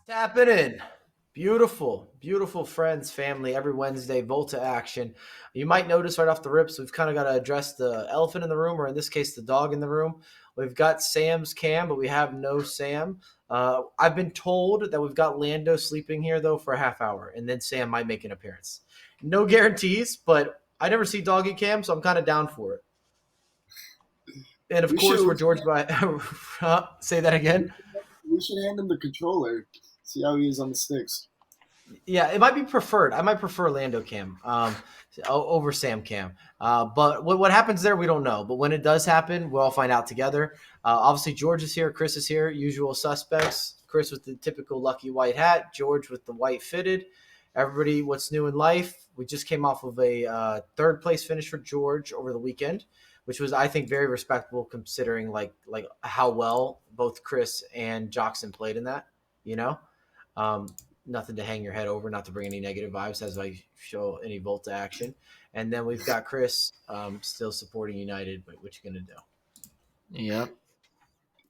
Tapping in. Beautiful, beautiful friends, family, every Wednesday, Volta action. You might notice right off the rips, we've kind of got to address the elephant in the room, or in this case, the dog in the room. We've got Sam's cam, but we have no Sam. I've been told that we've got Lando sleeping here, though, for a half hour, and then Sam might make an appearance. No guarantees, but I never see doggy cam, so I'm kind of down for it. And of We should course, we're George by. Say that again. we should hand him the controller. See how he is on the sticks. Yeah, it might be preferred. I might prefer Lando Cam over Sam Cam. But what happens there, we don't know. But when it does happen, we'll all find out together. Obviously, George is here. Chris is here. Usual suspects. Chris with the typical lucky white hat. George with the white fitted. Everybody, what's new in life? We just came off of a third place finish for George over the weekend, which was, I think, very respectable considering like how well both Chris and Joxon played in that. You know. Um, Nothing to hang your head over, not to bring any negative vibes as I show any Volta action. And then we've got Chris still supporting United, but what you gonna do? Yep.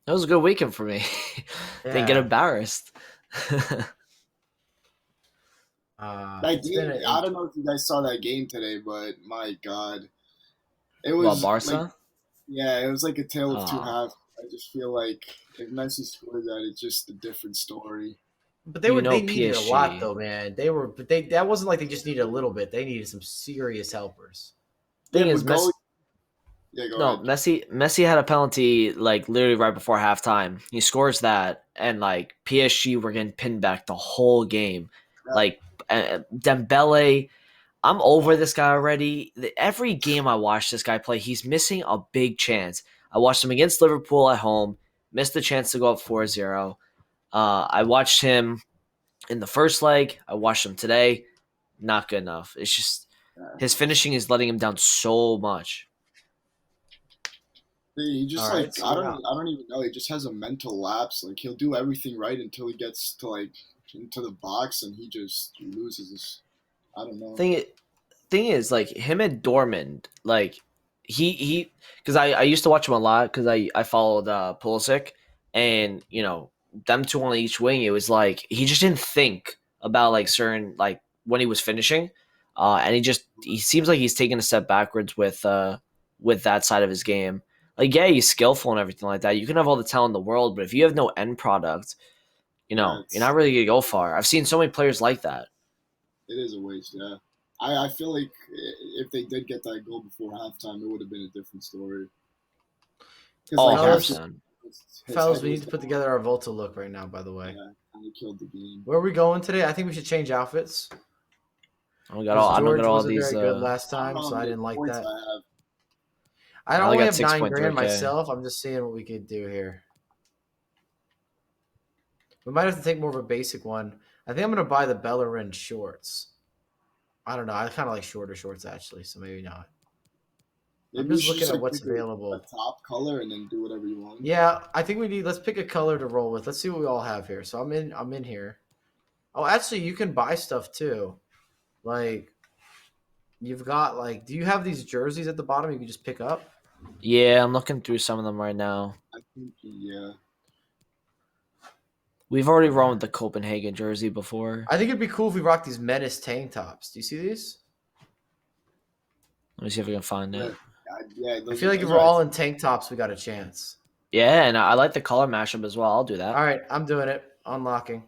That was a good weekend for me. Didn't get Yeah. embarrassed. That It's game, been I don't know if you guys saw that game today, but my God, it Well, was like, Barca? yeah, it was like a tale of two Oh, halves. I just feel like if Messi scored that, it's just a different story. but they needed a lot PSG. though, man. They that wasn't like they just needed a little bit. They needed some serious helpers. Yeah, Thing is, but goalie. Yeah, go no, ahead. Messi had a penalty like literally right before halftime. He scores that, and like PSG were getting pinned back the whole game. Yeah. Like Dembele, I'm over this guy already. Every game I watch this guy play, he's missing a big chance. I watched him against Liverpool at home, missed the chance to go up 4-0. I watched him in the first leg. I watched him today. Not good enough. It's just Yeah. his finishing is letting him down so much. He All just like right, so we're out. I don't even know. He just has a mental lapse. Like he'll do everything right until he gets to like into the box and he just loses his. I don't know. Thing thing is, like him and Dortmund, like he because I used to watch him a lot because I followed Pulisic, and them two on each wing. It was like he just didn't think about like certain like when he was finishing, and he seems like he's taking a step backwards with that side of his game. Like yeah, he's skillful and everything like that. You can have all the talent in the world, but if you have no end product, Yeah, you're not really gonna go far. I've seen so many players like that. it is a waste. Yeah, I feel like if they did get that goal before halftime, it would have been a different story. Because Oh, like hundred after Fellas, percent. his fellas, head we was need to put down, together our Volta look right now. By the way, yeah, and he killed the game. where are we going today? I think we should change outfits because I don't got George all wasn't these. very good last I don't know time, how so I many didn't like points that. I have. I I only only got have six 9 point three grand k. myself. I'm just seeing what we could do here. We might have to take more of a basic one. I think I'm gonna buy the Bellerin shorts. I don't know. I kind of like shorter shorts actually, so maybe not. I'm Maybe you just should looking just at like what's pick a available. top color and then do whatever you want. Yeah, I think we need. Let's pick a color to roll with. Let's see what we all have here. So I'm in here. Oh, actually, you can buy stuff too. Like you've got like, do you have these jerseys at the bottom? You can just pick up. Yeah, I'm looking through some of them right now. I think yeah. We've already All run right. with the Copenhagen jersey before. I think it'd be cool if we rock these Menace tank tops. Do you see these? Let me see if we can find Yeah, it. yeah, I feel like if those we're are. all in tank tops, we got a chance. Yeah, and I like the color mashup as well. I'll do All that. right, I'm doing it. Unlocking.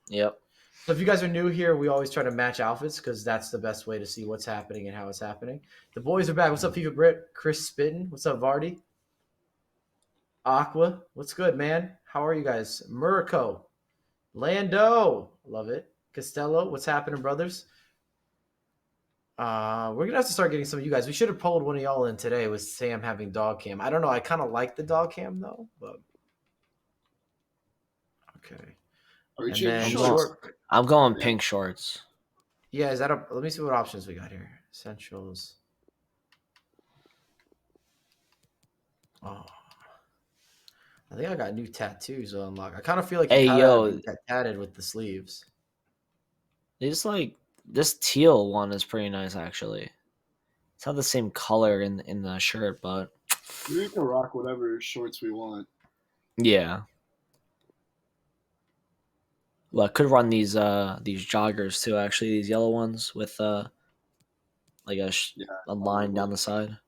Yep. So if you guys are new here, we always try to match outfits because that's the best way to see what's happening and how it's happening. The boys are back. What's up, FIFA Brit? Chris Spittin. What's up, Vardy? Aqua. What's good, man? How are you guys? Murico. Lando. Love it. Costello. What's happening, brothers? We're gonna have to start getting some of you guys. We should have pulled one of y'all in today with Sam having dog cam. I don't know. I kind of like the dog cam though, but okay. Are we And changing I'm then going. shorts? short. I'm going Yeah. pink shorts. Yeah, is that a? Let me see what options we got here. Essentials. Oh, I think I got new tattoos to unlock. I kind of feel like you Hey kind of have to yo, be tatted with the sleeves. they just like this teal one is pretty nice actually. It's not the same color in the shirt, but We can rock whatever shorts we want. yeah. Well, I could run these joggers too. Actually, these yellow ones with like Yeah, a line probably. down the side.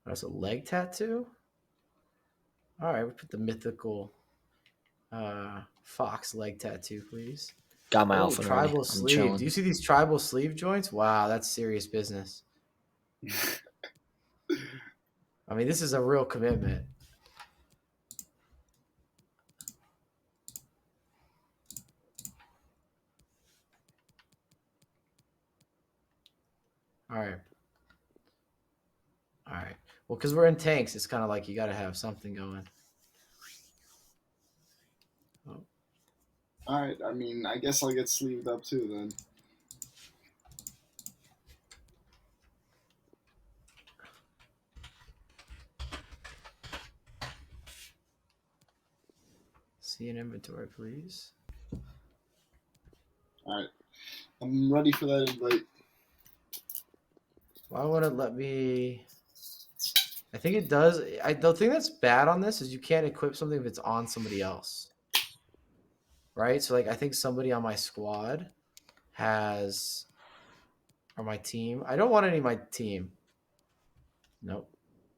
That's a leg tattoo. All right, we put the mythical fox leg tattoo, please. Got my Oh, outfit already. tribal I'm sleeve. Do chilling. you see these tribal sleeve joints? Wow, that's serious business. I mean, this is a real commitment. All right. All right. Well, because we're in tanks, it's kind of like you got to have something going. Oh. All right. I mean, I guess I'll get sleeved up too then. See an inventory, please. All right. I'm ready for that invite. Why won't it let me? I think it does. The thing that's bad on this is you can't equip something if it's on somebody else. Right? So, like, I think somebody on my squad has, or my team. I don't want any of my team. Nope.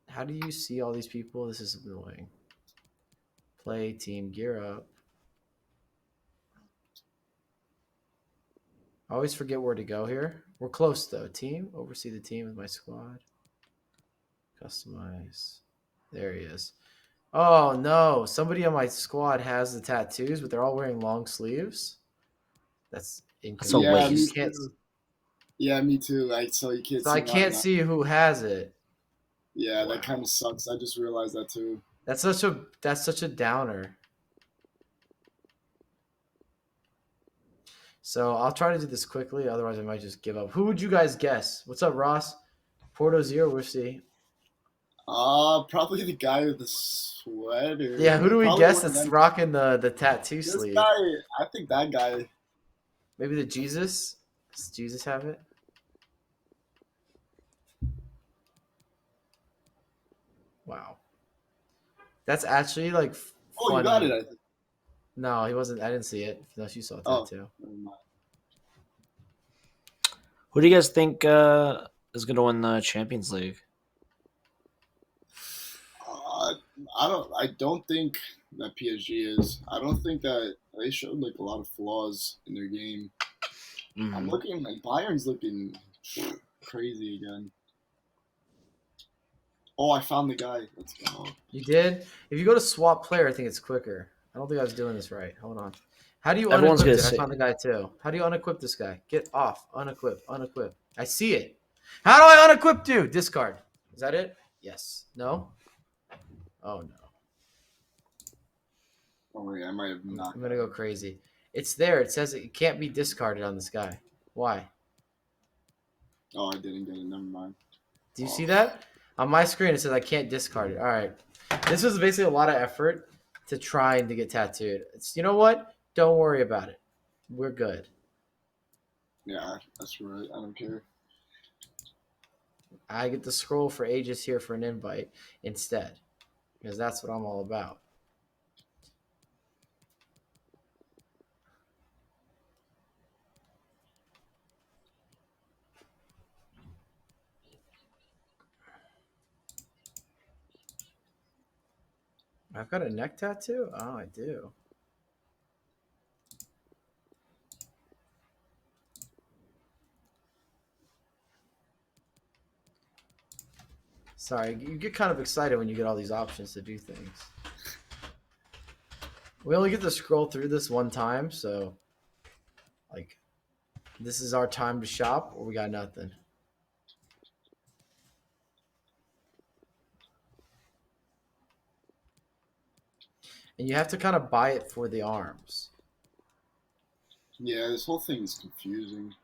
How do you see all these people? This is annoying. Play, team, gear up. I always forget where to go here. We're close, though. Team, oversee the team with my squad. Customize. There he is. Oh, no. Somebody on my squad has the tattoos, but they're all wearing long sleeves. That's That's a Yeah, inconvenient. me You waste. can't, too. Yeah, me too. So you can't so I see mine. can't see who has it. Yeah, that kind Wow. of sucks. I just realized that too. That's such a downer. So I'll try to do this quickly. Otherwise, I might just give up. Who would you guys guess? What's up, Ross? Porto Zero, we'll see. Probably the guy with the sweater. Yeah, who do we Probably guess one of that's them. rocking the tattoo This sleeve? guy, I think that guy. Maybe the Jesus? Does Jesus have it? Wow. That's actually like Oh, you got it. funny. I think. No, he wasn't. I didn't see it. No, you saw a Oh, tattoo. never mind. Who do you guys think is going to win the Champions League? Uh, I don't think that PSG is. I don't think that they showed like a lot of flaws in their game. I'm Mhm. looking like Bayern's looking crazy again. Oh, I found the guy. Let's go. You did? If you go to swap player, I think it's quicker. I don't think I was doing this right. Hold on. How do you Everyone's unequip going to it? I say. found the guy too. How do you unequip this guy? Get off. Unequip. Unequip. I see it. How do I unequip you? Discard. Is that it? Yes. No? Oh no. Oh wait, I might have not. I'm gonna go crazy. It's there. It says it can't be discarded on this guy. Why? Oh, I didn't get it. Never mind. Do you Oh, see that? On my screen, it says I can't discard it. All right. This was basically a lot of effort to trying to get tattooed. It's, you know what? Don't worry about it. We're good. yeah, that's right. I don't care. I get to scroll for ages here for an invite instead, because that's what I'm all about. I've got a neck tattoo? Oh, I do. Sorry, you get kind of excited when you get all these options to do things. We only get to scroll through this one time, so like this is our time to shop or we got nothing. And you have to kind of buy it for the arms. Yeah, this whole thing is confusing.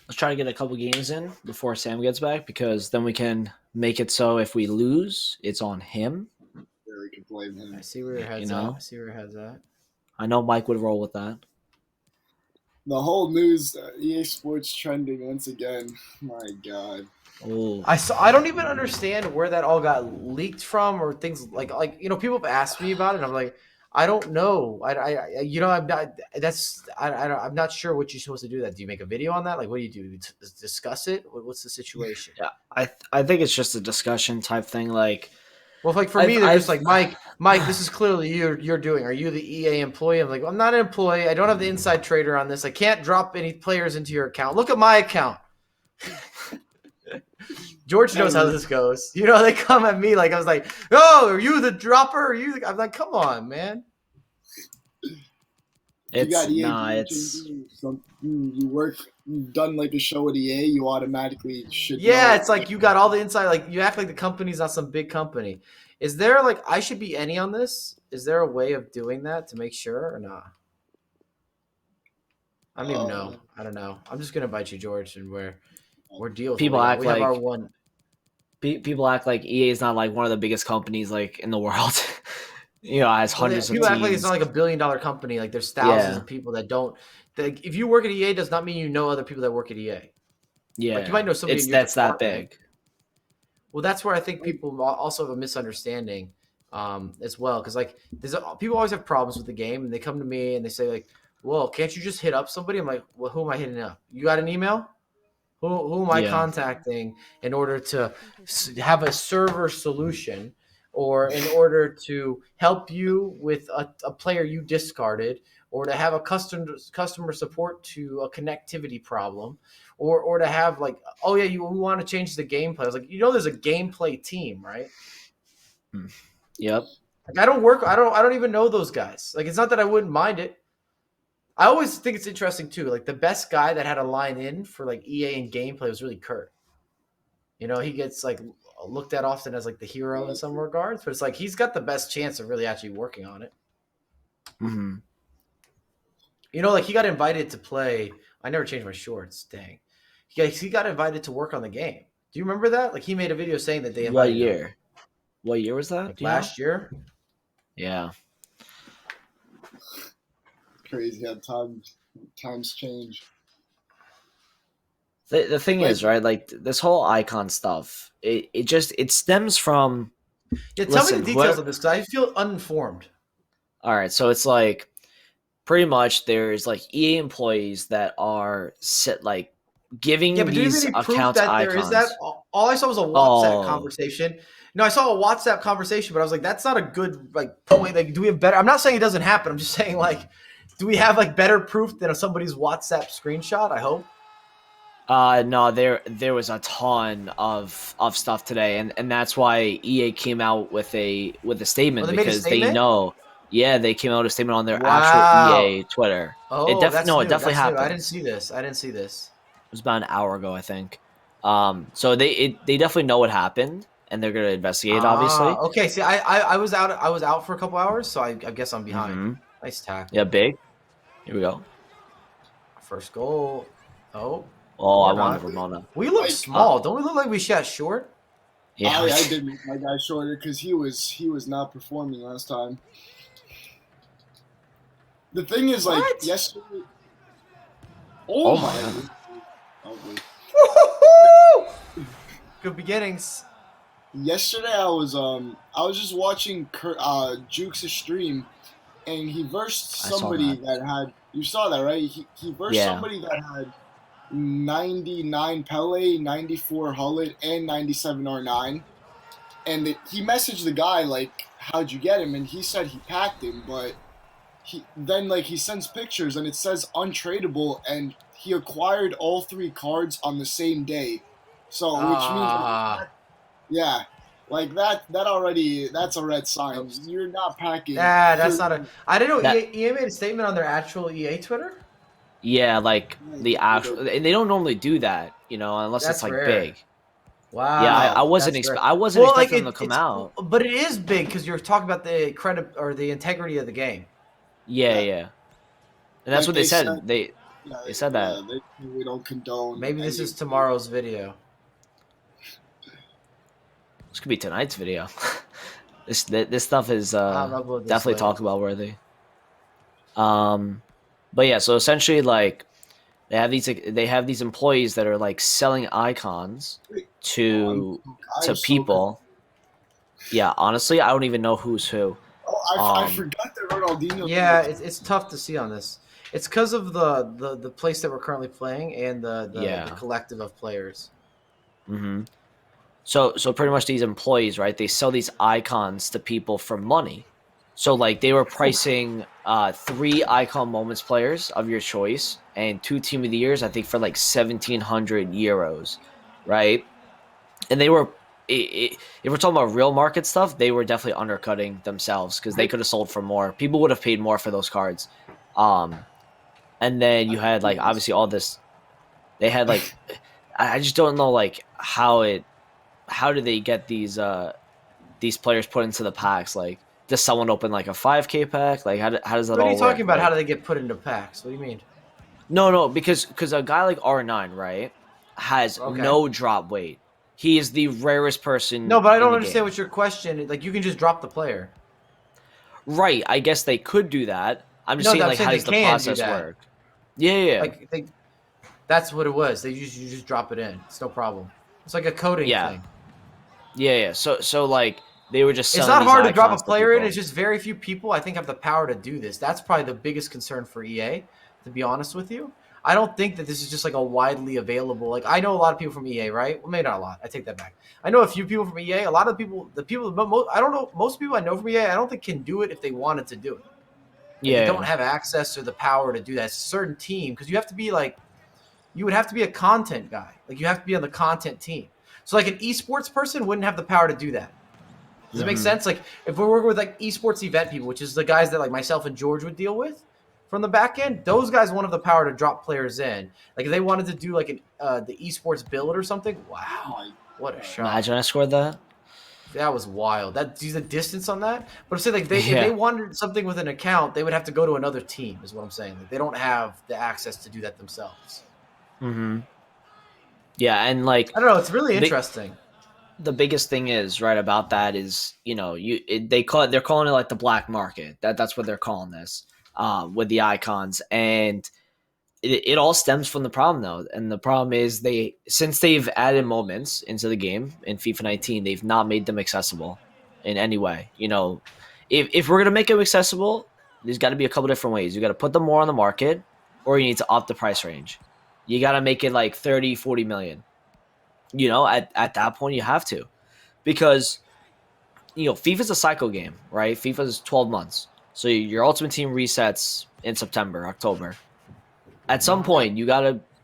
Let's try to get a couple games in before Sam gets back, because then we can make it so if we lose, it's on him. Yeah, we can blame I him. see where your You head's at. know, I see where your head's at. I know Mike would roll with that. The whole news, EA Sports trending once again. My God. Ooh. I don't even understand where that all got leaked from or things like people have asked me about it. And I'm like, I don't know. I'm not. I'm not sure what you're supposed to do. That do you make a video on that? Like, what do you do? Discuss it? What's the situation? Yeah, I think it's just a discussion type thing. Like, Well, like for me, they're just like Mike. This is clearly you're doing. Are you the EA employee? I'm like, I'm not an employee. I don't have the inside trader on this. I can't drop any players into your account. Look at my account. George knows how this goes. They come at me like I was like, "Oh, are you the dropper? Are you?" I'm like, "Come on, man." You've done like a show at EA, you automatically should. Yeah, it's like you got all the inside. Like you act like the company's not some big company. Is there like I should be any on this? Is there a way of doing that to make sure or not? I don't even know. I don't know. I'm just gonna invite you, George, and we're dealing. People act like our one. People act like EA is not like one of the biggest companies like in the world. Has hundreds of teams. People act like it's not like $1 billion company. Like there's thousands of people that don't. If you work at EA, does not mean you know other people that work at EA. Yeah, like you might know somebody. That's that big. Well, that's where I think people also have a misunderstanding as well. Because like people always have problems with the game, and they come to me and they say like, "Well, can't you just hit up somebody?" I'm like, "Well, who am I hitting up? You got an email? Who am I contacting in order to have a server solution or in order to help you with a player you discarded or to have a customer support to a connectivity problem or to have like, oh, yeah, we want to change the gameplay." I was like, there's a gameplay team, right? Yep. Like I don't even know those guys. Like it's not that I wouldn't mind it. I always think it's interesting too. Like the best guy that had a line in for like EA and gameplay was really Kurt. He gets like looked at often as like the hero in some regards, but it's like he's got the best chance of really actually working on it. Mm-hmm. Like he got invited to play. I never changed my shorts. Dang. He got invited to work on the game. Do you remember that? Like he made a video saying that they invited him. What year was that? Like last year? Yeah. Crazy how times change. The thing is, right? Like this whole icon stuff, it stems from. Yeah, tell me the details of this because I feel uninformed. All right, so it's like pretty much there's like EA employees that are giving these accounts icons. There is that? All I saw was a WhatsApp conversation. No, I saw a WhatsApp conversation, but I was like, that's not a good point. Like, do we have better? I'm not saying it doesn't happen. I'm just saying like, do we have like better proof than somebody's WhatsApp screenshot? I hope. No, there was a ton of stuff today, and that's why EA came out with a statement because they know. Yeah, they came out with a statement on their actual EA Twitter. Oh, it definitely happened. I didn't see this. It was about an hour ago, I think. So they definitely know what happened, and they're gonna investigate. Obviously. Okay. See, I was out. I was out for a couple hours, so I guess I'm behind. Mm-hmm. Nice tackle. Yeah, big. Here we go. First goal. Oh. Oh, I wanted Ramona. We look small. Don't we look like we shot short? Yeah, I did make my guy shorter because he was not performing last time. The thing is, like, yesterday. Oh my! Good beginnings. Yesterday, I was just watching Juke's stream, and he versed somebody that had. You saw that, right? He versed somebody that had 99 Pele, 94 Hullet, and 97 R9. And he messaged the guy, like, how'd you get him? And he said he packed him, but he sends pictures and it says untradeable, and he acquired all 3 cards on the same day. So, which means, like that already, that's a red sign. You're not packing. Yeah, that's not a. I didn't know EA made a statement on their actual EA Twitter. Yeah, like the actual. They don't normally do that, unless it's like rare. Big. Wow. Yeah, I wasn't expecting them to come out. But it is big because you're talking about the credit or the integrity of the game. Yeah. And that's what they said. They said that. We don't condone. Maybe this is tomorrow's video. This could be tonight's video. This stuff is definitely talk about worthy. But yeah, so essentially, like They have these employees that are like selling icons to people. Yeah, honestly, I don't even know who's who. I forgot that Ronaldinho. Yeah, it's tough to see on this. It's because of the place that we're currently playing and the Yeah. collective of players. Mm-hmm. So pretty much these employees, right? They sell these icons to people for money. So like they were pricing 3 icon moments players of your choice and 2 team of the years, I think for like 1,700 euros, right? And they were if we're talking about real market stuff, they were definitely undercutting themselves because they could have sold for more. People would have paid more for those cards. Um, and then you had like obviously all this. They had like I just don't know like how do they get these players put into the packs? Like, does someone open like a 5K pack? Like, how does that What are you all talking work? about? How Like, do they get put into packs? What do you mean? no, because a guy like R9, right, has Okay. no drop weight. He is the rarest No, person but I in don't the understand game. what your question is. Like, you can just drop the player. Right. I guess they could do that. I'm just No, saying, I'm like, saying how they does the can do process that. work? Yeah, yeah, yeah. Like, that's what it was. You just drop it in. It's no problem. It's like a coding Yeah, thing. yeah, yeah. So like, they were just It's selling not these hard to drop a icons to player in. It's people. just very few people, I think, have the power to do this. That's probably the biggest concern for EA, to be honest with you. I don't think that this is just like a widely available. Like, I know a lot of people from EA, right? Well, maybe not a lot. I take that back. I know a few people from EA. A lot of people, I don't know, most people I know from EA, I don't think can do it if they wanted to do it. Like, they don't Yeah. have access or the power to do that. It's a certain team because you have to be like, you would have to be a content guy. Like, you have to be on the content team. So, like, an esports person wouldn't have the power to do that. Does it make Mm-hmm. sense? Like, if we're working with like esports event people, which is the guys that like myself and George would deal with from the back end, those guys won't have the power to drop players in. Like, if they wanted to do like the esports build or something, Oh wow, my what a god. shot! Imagine I scored that. That was wild. That see the distance on that. But I'm saying like if they Yeah. wanted something with an account, they would have to go to another team. Is what I'm saying. Like, they don't have the access to do that themselves. Mm-hmm. Yeah, and like I don't know. It's really the interesting. the biggest thing is right about that is they're calling it like the black market. That's what they're calling this with the icons, and it all stems from the problem though. And the problem is since they've added moments into the game in FIFA 19, they've not made them accessible in any way. If we're gonna make them accessible, there's got to be a couple different ways. You got to put them more on the market, or you need to up the price range. You got to make it like 30, 40 million. At that point you have to, because FIFA's a cycle game, right? FIFA's 12 months. So your ultimate team resets in September, October. At some Mhm. Yeah. point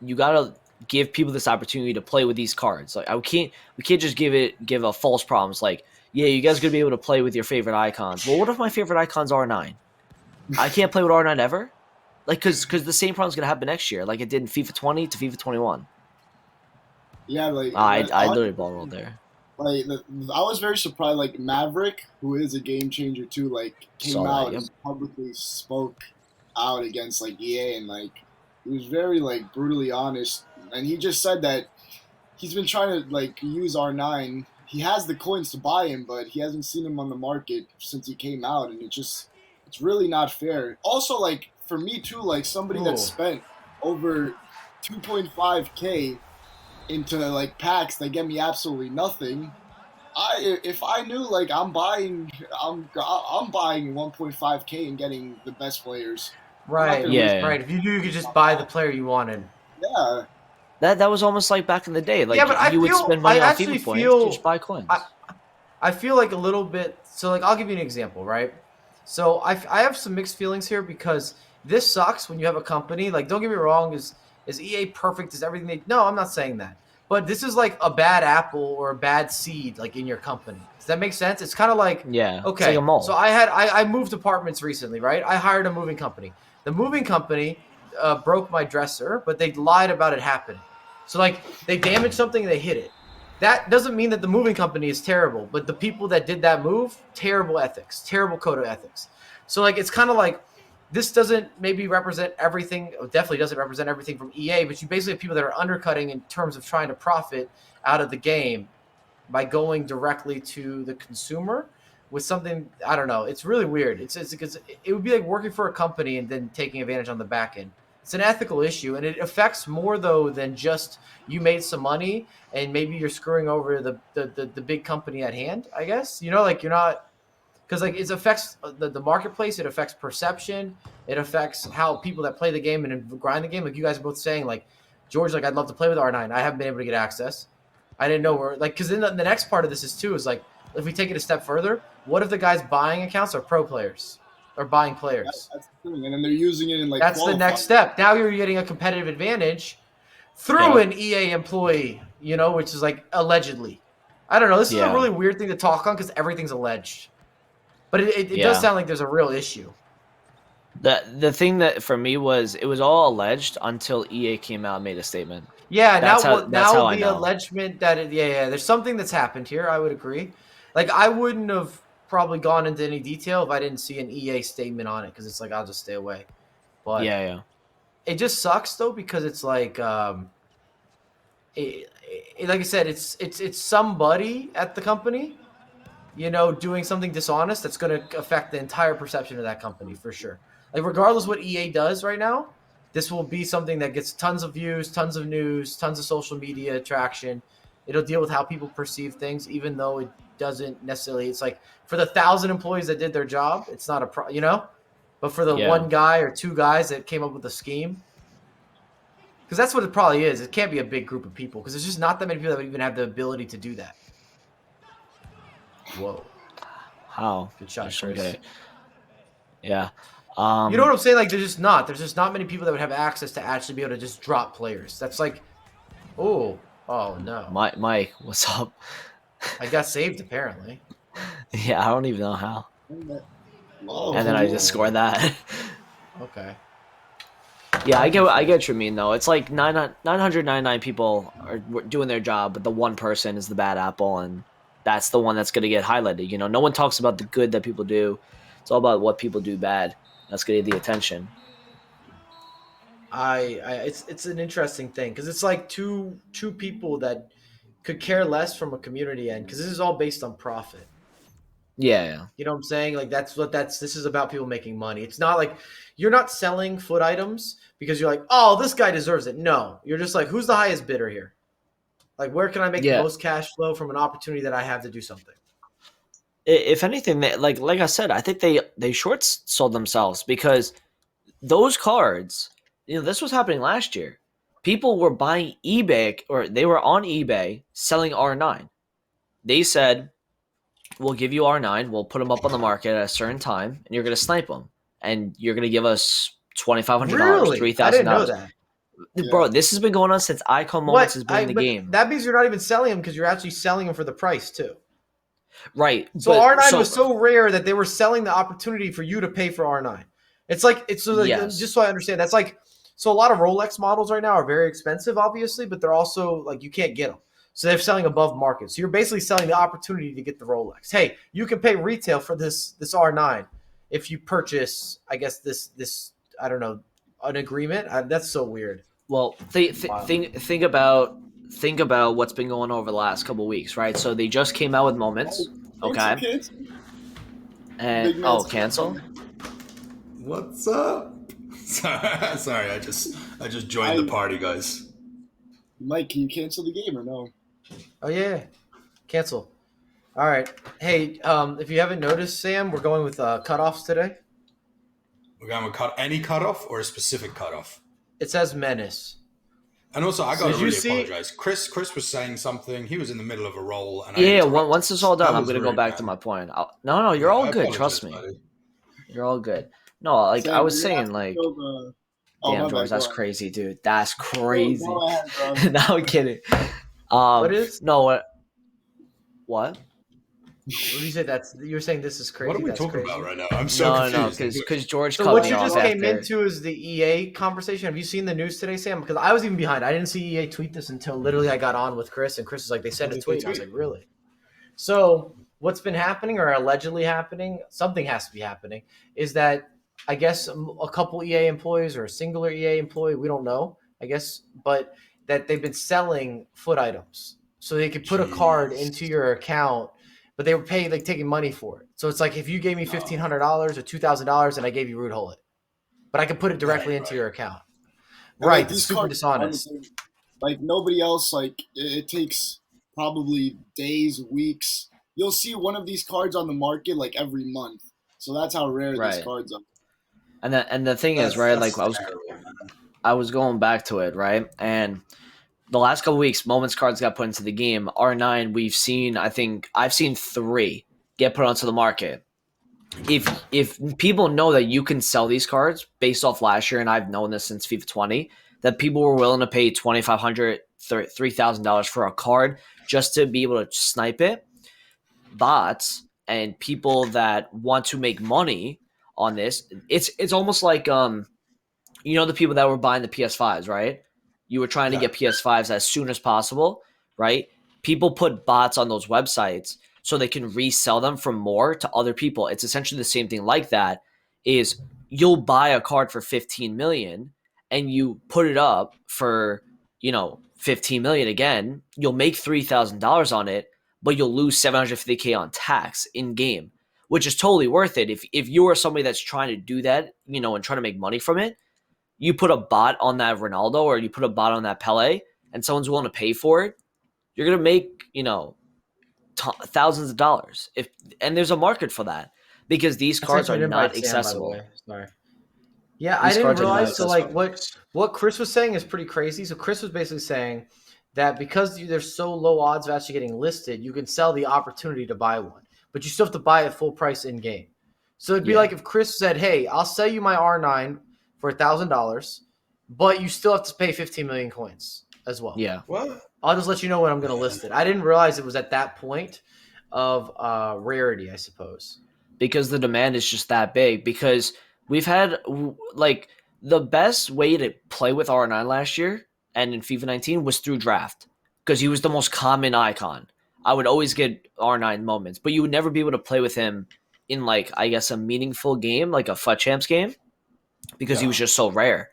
you gotta give people this opportunity to play with these cards. Like we can't just give a false promise like, yeah, you guys are gonna be able to play with your favorite icons. Well, what if my favorite icons are R9? I can't play with R9 ever? Like cause the same problem's gonna happen next year, like it did in FIFA 20 to FIFA 21. Yeah, like I literally ball rolled 100%. there. Like I was very surprised. Like Maverick, who is a game changer too, like came Saw that, out yep. and publicly spoke out against like EA, and like he was very like brutally honest, and he just said that he's been trying to like use R9. He has the coins to buy him, but he hasn't seen him on the market since he came out, and it's really not fair. Also, like for me too, like somebody that Ooh. spent over 2.5K into like packs that get me absolutely nothing. If I knew like I'm buying 1.5K and getting the best players. I'm not Right, gonna waste Yeah. right. If you knew you could my just buy the pack. player you wanted. Yeah, That was almost like back in the day. Yeah, Like but you would spend I money on actually FIFA points to just feel, buy I, coins. I feel like a little bit. So, like, I'll give you an example, right? So, I have some mixed feelings here because this sucks when you have a company. Like, don't get me wrong, is EA perfect? Is everything they? No, I'm not saying that. But this is like a bad apple or a bad seed, like in your company. Does that make sense? It's kind of like, Yeah, it's like a okay, so mole. I moved apartments recently, right? I hired a moving company. The moving company broke my dresser, but they lied about it happening. So, like, they damaged something and they hid it. That doesn't mean that the moving company is terrible, but the people that did that move, terrible ethics, terrible code of ethics. So, like, it's kind of like this doesn't maybe represent everything, definitely doesn't represent everything from EA, but you basically have people that are undercutting in terms of trying to profit out of the game by going directly to the consumer with something. I don't know. It's really weird. It's because it would be like working for a company and then taking advantage on the back end. It's an ethical issue, and it affects more though than just you made some money and maybe you're screwing over the big company at hand. I guess like you're not because like it affects the marketplace. It affects perception. It affects how people that play the game and grind the game. Like you guys are both saying, like George, like I'd love to play with R9. I haven't been able to get access. I didn't know where because then the next part of this is too is like if we take it a step further, what if the guys buying accounts are pro players or buying players? That's the thing, and then they're using it in like. That's the next step. Now you're getting a competitive advantage through an EA employee, which is like allegedly. I don't know. This is a really weird thing to talk on because everything's alleged. But it does sound like there's a real issue. The thing that for me was it was all alleged until EA came out and made a statement. Yeah, that's now the allegement that there's something that's happened here. I would agree. Like I wouldn't have probably gone into any detail if I didn't see an EA statement on it because it's like I'll just stay away. But it just sucks though because it's like like I said, it's somebody at the company, doing something dishonest that's going to affect the entire perception of that company for sure. Like regardless what EA does right now, this will be something that gets tons of views, tons of news, tons of social media traction. It'll deal with how people perceive things, even though it doesn't necessarily. It's like for the 1,000 employees that did their job, it's not but for the one guy or two guys that came up with a scheme, because that's what it probably is. It can't be a big group of people because there's just not that many people that would even have the ability to do that. Whoa. How? Good shot, Chris. Okay. Yeah. You know what I'm saying? Like, there's just not many people that would have access to actually be able to just drop players. That's like, oh no. Mike, what's up? I got saved apparently. Yeah, I don't even know how. And then I just scored that. Okay. Yeah, I get what you mean though. It's like 999 people are doing their job, but the one person is the bad apple, and that's the one that's going to get highlighted. No one talks about the good that people do. It's all about what people do bad. That's going to get the attention. It's an interesting thing because it's like two people that could care less from a community end because this is all based on profit. Yeah. You know what I'm saying? Like this is about people making money. It's not like you're not selling foot items because you're like, oh, this guy deserves it. No, you're just like, who's the highest bidder here? Like, where can I make the most cash flow from an opportunity that I have to do something? If anything, like I said, I think they short sold themselves because those cards, this was happening last year. People were buying eBay or they were on eBay selling R9. They said, we'll give you R9. We'll put them up on the market at a certain time, and you're going to snipe them. And you're going to give us $2,500, really? $3,000. I didn't know that. Bro, this has been going on since Icon Moments has been in the game. That means you're not even selling them because you're actually selling them for the price too. Right. So R9 was so rare that they were selling the opportunity for you to pay for R9. It's like just so I understand. That's like so a lot of Rolex models right now are very expensive, obviously, but they're also like you can't get them. So they're selling above market. So you're basically selling the opportunity to get the Rolex. Hey, you can pay retail for this R9 if you purchase, I guess this I don't know, an agreement. That's so weird. Well, think about what's been going on over the last couple of weeks, right? So they just came out with Moments, okay? And cancel. What's up? Sorry, I just joined the party, guys. Mike, can you cancel the game or no? Oh yeah, cancel. All right. Hey, if you haven't noticed, Sam, we're going with cutoffs today. We're going with any cutoff or a specific cutoff? It says menace. And also, I got to really apologize. Chris was saying something. He was in the middle of a roll. And once it's all done, I'm going to go back to my point. No, you're all good. Trust me. Buddy. You're all good. No, like Sam, I was saying, like, damn, George, that's crazy, dude. That's crazy. No, I'm kidding. What is? No, what? What did you say? You're saying this is crazy. What are we talking about right now? I'm so confused. No, because George. So what you just came into is the EA conversation. Have you seen the news today, Sam? Because I was even behind. I didn't see EA tweet this until literally I got on with Chris, and Chris was like, they sent a tweet. And I was like, really? So what's been happening, or allegedly happening? Something has to be happening. Is that I guess a couple EA employees or a singular EA employee? We don't know. I guess, but that they've been selling foot items, so they could put a card into your account. But they were paying, like taking money for it. So it's like if you gave me $1,500 or $2,000 and I gave you Root Hold It, but I could put it directly into your account. And like Right, it's these super cards are the dishonest. same. Like nobody else. Like it takes probably days, weeks. You'll see one of these cards on the market like every month. So that's how rare these Right. cards are. And the thing is, That's right? Like that's terrible, man. I was going back to it, right? And the last couple weeks, moments cards got put into the game. R9, we've seen. I think I've seen 3 get put onto the market. If people know that you can sell these cards based off last year, and I've known this since FIFA 20, that people were willing to pay $2,500, $3,000 for a card just to be able to snipe it. Bots and people that want to make money on this, it's almost like the people that were buying the PS5s, right? You were trying to Yeah. get PS5s as soon as possible, right? People put bots on those websites so they can resell them for more to other people. It's essentially the same thing like that. Is you'll buy a card for 15 million and you put it up for 15 million again. You'll make $3,000 on it, but you'll lose 750K on tax in game, which is totally worth it if you are somebody that's trying to do that, and trying to make money from it. You put a bot on that Ronaldo or you put a bot on that Pele and someone's willing to pay for it, you're going to make, thousands of dollars. And there's a market for that because these That's cards actually are an inbox not scam, by the way. accessible. Sorry. Yeah, I These didn't cards are not realize. So, like, accessible. what Chris was saying is pretty crazy. So, Chris was basically saying that because there's so low odds of actually getting listed, you can sell the opportunity to buy one, but you still have to buy it full price in game. So it'd be Yeah. like if Chris said, "Hey, I'll sell you my R9 for $1,000, but you still have to pay 15 million coins as well." Yeah. What? I'll just let you know when I'm going to list it. I didn't realize it was at that point of rarity, I suppose. Because the demand is just that big. Because we've had like the best way to play with R9 last year and in FIFA 19 was through draft because he was the most common icon. I would always get R9 moments, but you would never be able to play with him in like I guess a meaningful game like a FUT Champs game because he was just so rare.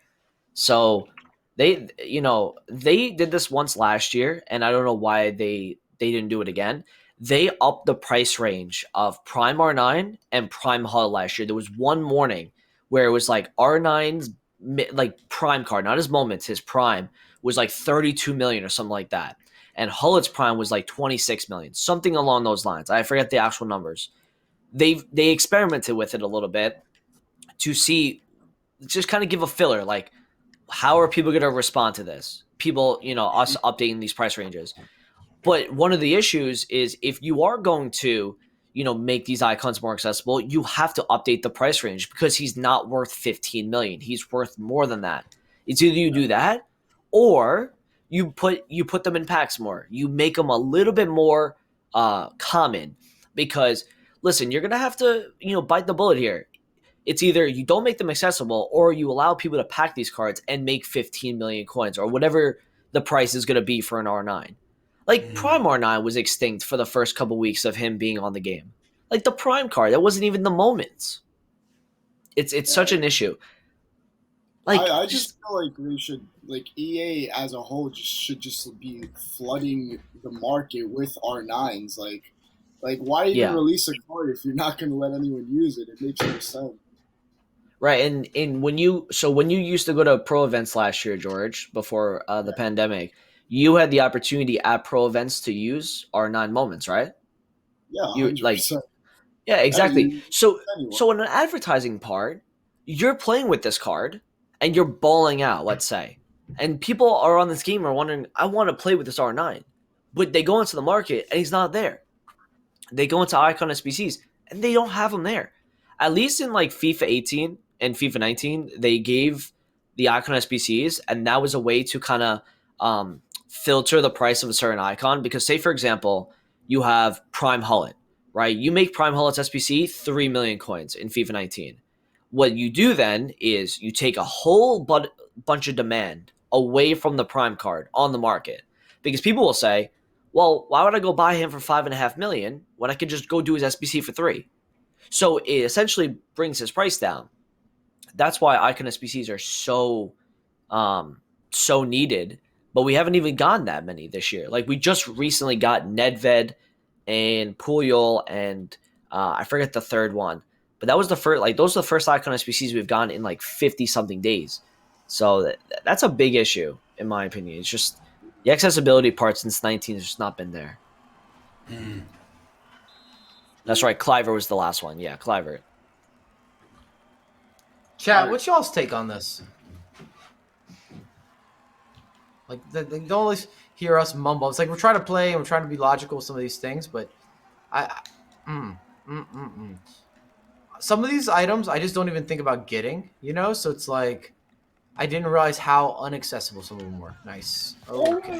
So they did this once last year, and I don't know why they didn't do it again. They upped the price range of Prime R9 and Prime Hull last year. There was one morning where it was like R9's like prime card, not his moments, his prime was like 32 million or something like that. And Hullet's prime was like 26 million, something along those lines. I forget the actual numbers. They experimented with it a little bit to see, just kind of give a filler, like how are people going to respond to this? People, us updating these price ranges. But one of the issues is if you are going to, make these icons more accessible, you have to update the price range because he's not worth 15 million. He's worth more than that. It's either you do that or you put them in packs more. You make them a little bit more common because listen, you're going to have to, bite the bullet here. It's either you don't make them accessible or you allow people to pack these cards and make 15 million coins or whatever the price is going to be for an R9. Like Prime R9 was extinct for the first couple weeks of him being on the game. Like the Prime card, that wasn't even the moments. It's such an issue. Like I just feel like we should, like EA as a whole, should just be flooding the market with R9s. Like why even release a card if you're not going to let anyone use it? It makes no sense. Right, and when you used to go to pro events last year, George, before the pandemic, you had the opportunity at pro events to use R9 moments, right? Yeah, You 100%. yeah, exactly. So Anyone. in an advertising part, you're playing with this card and you're balling out, let's say. And people are on this game are wondering, I want to play with this R9. But they go into the market and he's not there. They go into Icon SBCs and they don't have him there. At least in like FIFA 18 and FIFA 19, they gave the Icon SBCs, and that was a way to kind of filter the price of a certain icon. Because say, for example, you have Prime Hullet, right? You make Prime Hullet's SBC 3 million coins in FIFA 19. What you do then is you take a whole bunch of demand away from the Prime card on the market. Because people will say, well, why would I go buy him for 5.5 million when I could just go do his SBC for 3? So it essentially brings his price down. That's why Icon SBCs are so needed. But we haven't even gotten that many this year. Like we just recently got Nedved and Puyol and I forget the third one. But that was the first. Like those are the first Icon SBCs we've gotten in like 50 something days. So that's a big issue, in my opinion. It's just the accessibility part since 19 has just not been there. That's right. Cliver was the last one. Yeah, Cliver. Chat, what's y'all's take on this? Like, they don't always hear us mumble. It's like we're trying to play and we're trying to be logical with some of these things, but some of these items I just don't even think about getting, you know? So it's like I didn't realize how inaccessible some of them were. Nice. Okay.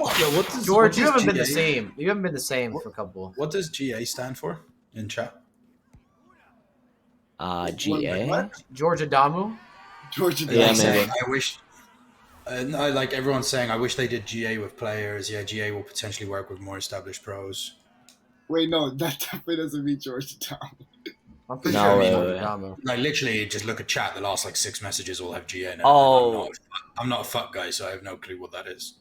George, you haven't been the same. You haven't been the same for a couple. What does GA stand for in chat? GA? What? George Adamou? George Adamou. Yeah, maybe. I wish. No, like everyone's saying, I wish they did GA with players. Yeah, GA will potentially work with more established pros. Wait, no, that definitely doesn't mean George Adamou. I'm pretty No, sure it's wait, George wait. Adamou. Like literally, just look at chat. The last like 6 messages all have GA in it. Oh. I'm not a fuck guy, so I have no clue what that is.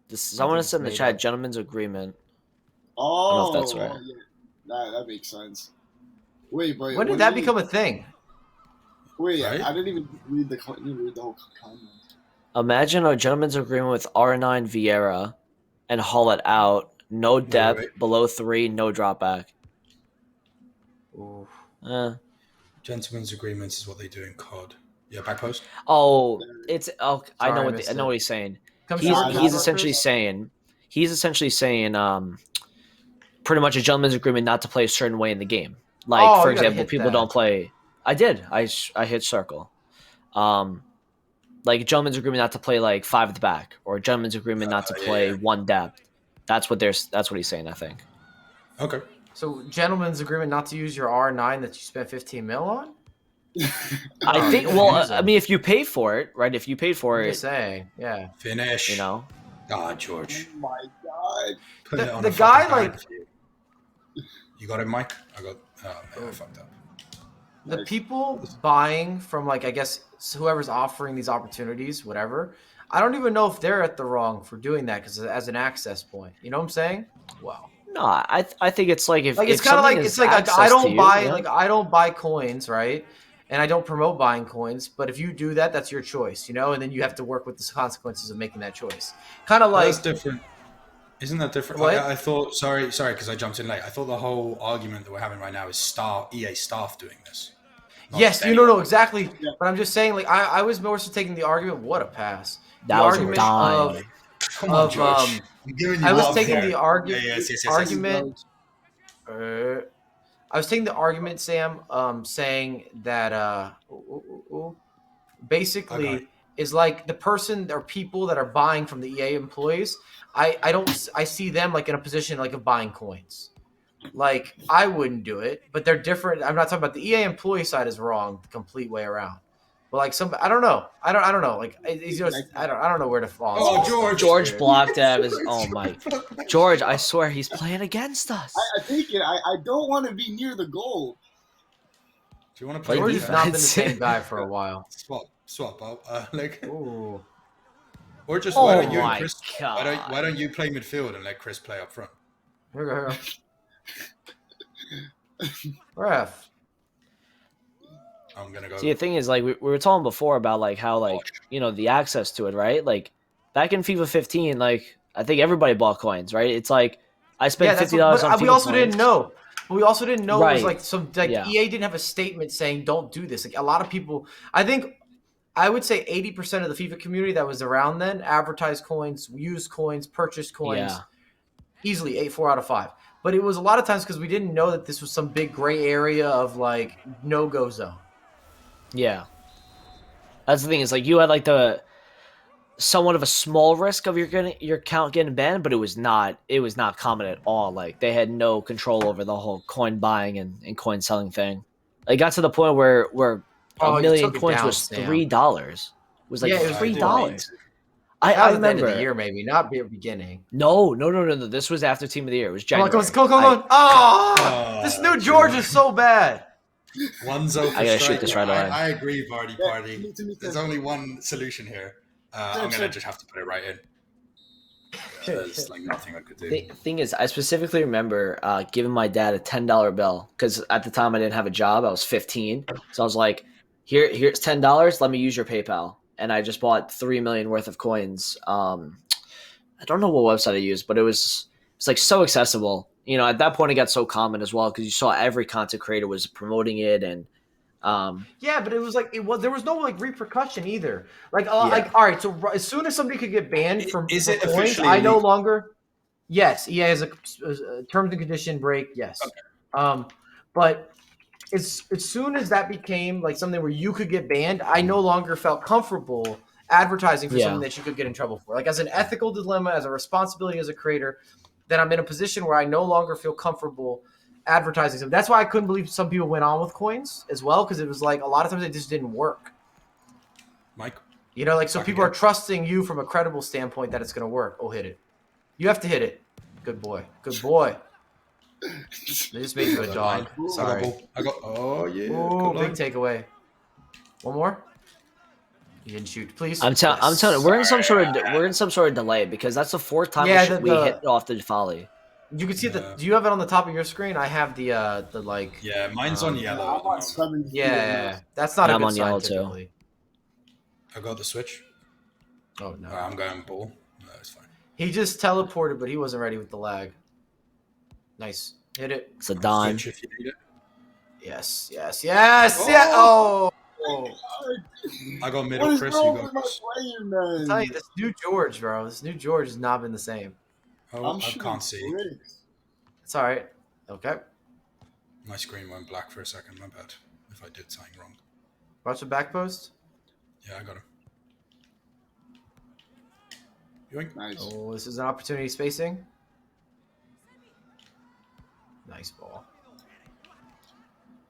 Someone said in the chat, gentleman's agreement. Oh, I don't know if that's right. Yeah. That makes sense. Wait, but When did that become a thing? Wait, Right? I didn't even read the whole comment. Imagine a gentleman's agreement with R9 Vieira and haul it out. No depth, wait. below 3, no drop back. Ooh. Gentlemen's agreements is what they do in COD. Yeah, back post. Oh, it's I Sorry, know I what missed I know it. what he's saying. Come He's short, he's Chris. essentially saying pretty much a gentleman's agreement not to play a certain way in the game. Like for you gotta example, hit people that. don't play. I did. I hit circle. Like a gentleman's agreement not to play like 5 at the back, or a gentleman's agreement not to play 1 depth. That's what he's saying, I think. Okay. So, gentleman's agreement not to use your R9 that you spent 15 mil on? I think. Well, I mean, if you pay for it, right? If you paid for I'm it, just saying, yeah. Finish. you know. Ah, George. Oh my god. Put it on The a guy, fucking like- bag for you. You got it, Mike? I got. Oh man, I fucked up. The people buying from, like, I guess whoever's offering these opportunities, whatever, I don't even know if they're at the wrong for doing that because as an access point. You know what I'm saying? Wow. No, I think it's like if Like it's if kind of something like is it's like I access to don't you, buy yeah. like I don't buy coins, right? And I don't promote buying coins, but if you do that, that's your choice, you know. And then you have to work with the consequences of making that choice. Kind of like That's different. Isn't that different? What? I thought. Sorry, because I jumped in late. I thought the whole argument that we're having right now is EA staff doing this. Not yes, just you know, anyone. exactly. Yeah. But I'm just saying, like I was more so taking the argument. What a pass! That the was a argument dime. Come on, of, George. I'm giving you I was love taking here. the argument. Yes. Argument. I was taking the argument, Sam, saying that basically Okay. is like the person or people that are buying from the EA employees. I see them like in a position like of buying coins. Like I wouldn't do it, but they're different. I'm not talking about the EA employee side is wrong the complete way around. But like I don't know. I don't know. Like it's just I don't know where to fall. Oh, George. Blocked out his. Oh my, George! I swear he's playing against us. I think it. I don't want to be near the goal. Do you want to play George Play has defense? not been the same guy for a while. Swap. Like, Ooh. or just Oh why don't you and my Chris? God. Why don't you play midfield and let Chris play up front? Here we go. Ref. I'm gonna go. See, the thing is, like we were talking before about like how like the access to it, right? Like back in FIFA 15, like I think everybody bought coins, right? It's like I spent $50 on FIFA we also coins. didn't know. We also didn't know it was Right. like some like Yeah. EA didn't have a statement saying don't do this. Like a lot of people, I would say 80% of the FIFA community that was around then advertised coins, used coins, purchased coins, Yeah. easily 4 out of 5. But it was a lot of times because we didn't know that this was some big gray area of like no-go zone. Yeah. That's the thing, is like you had like the somewhat of a small risk of your account getting banned, but it was not common at all. Like they had no control over the whole coin buying and coin selling thing. It got to the point where Oh, a you million took it coins down, was Sam. $3. It was like Yeah, it was $3. That I was at the end remember of the year, maybe not the beginning. No. This was after Team of the Year. It was Come January. on, come on. Oh, this new George is so bad. 1-0 for I gotta shoot striker. this right away. I agree, Vardy Yeah, Party. me too. There's only one solution here. I'm gonna just have to put it right in. There's like nothing I could do. The thing is, I specifically remember giving my dad a $10 bill because at the time I didn't have a job. I was 15, so I was like, "Here's $10. Let me use your PayPal." and I just bought 3 million worth of coins. I don't know what website I used, but it's like so accessible. You know, at that point it got so common as well because you saw every content creator was promoting it, and yeah, but it was like there was no like repercussion either. Like all right, so as soon as somebody could get banned from Is for it coins, officially I no illegal? longer. Yes, EA has a terms and condition break. Yes, but as soon as that became like something where you could get banned, I no longer felt comfortable advertising for something that you could get in trouble for. Like as an ethical dilemma, as a responsibility as a creator, that I'm in a position where I no longer feel comfortable advertising them. That's why I couldn't believe some people went on with coins as well, because it was like a lot of times it just didn't work. Mike, you know, like so people are trusting you from a credible standpoint that it's going to work. Oh, hit it. You have to hit it. Good boy. Good boy. They just made you a dog. Sorry. I got. Oh yeah. Oh, big takeaway. One more. You didn't shoot, please. I'm telling you, we're in some sort of delay because that's the fourth time we hit off the volley. You can see do you have it on the top of your screen? I have the like. Yeah, mine's on yellow. Yeah, that's not a good sign typically. I got the switch. Oh no. I'm going ball. No, it's fine. He just teleported, but he wasn't ready with the lag. Nice. Hit it. It's a dime. Switch if you need it. Yes. Yeah. Oh. I got middle, Chris. You got Chris. I'm telling you, this new George, bro. This new George has not been the same. Oh, I can't see. It's all right. Okay. My screen went black for a second. My bad. If I did something wrong. Watch the back post. Yeah, I got him. Nice. Oh, this is an opportunity spacing. Nice ball.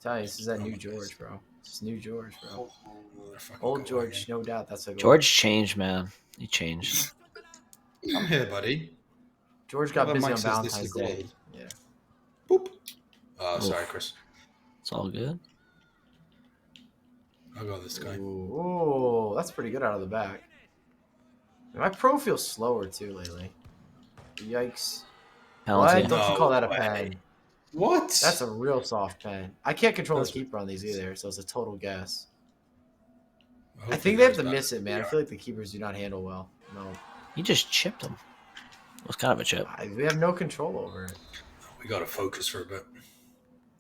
Tell you, this is that new George, bro. This is new George, bro. Old George, no doubt. That's a goal. George changed, man. He changed. I'm here, buddy. George got busy on Valentine's Day. Yeah. Boop. Oh, sorry, Chris. It's all good. I got this guy. Ooh, that's pretty good out of the back. My pro feels slower too lately. Yikes. Penalty. Why don't you call that a pen? What? That's a real soft pen. I can't control the keeper on these either, so it's a total guess. I think they have to miss it, man. I feel like the keepers do not handle well. No. You just chipped him. It was kind of a chip. We have no control over it. We got to focus for a bit.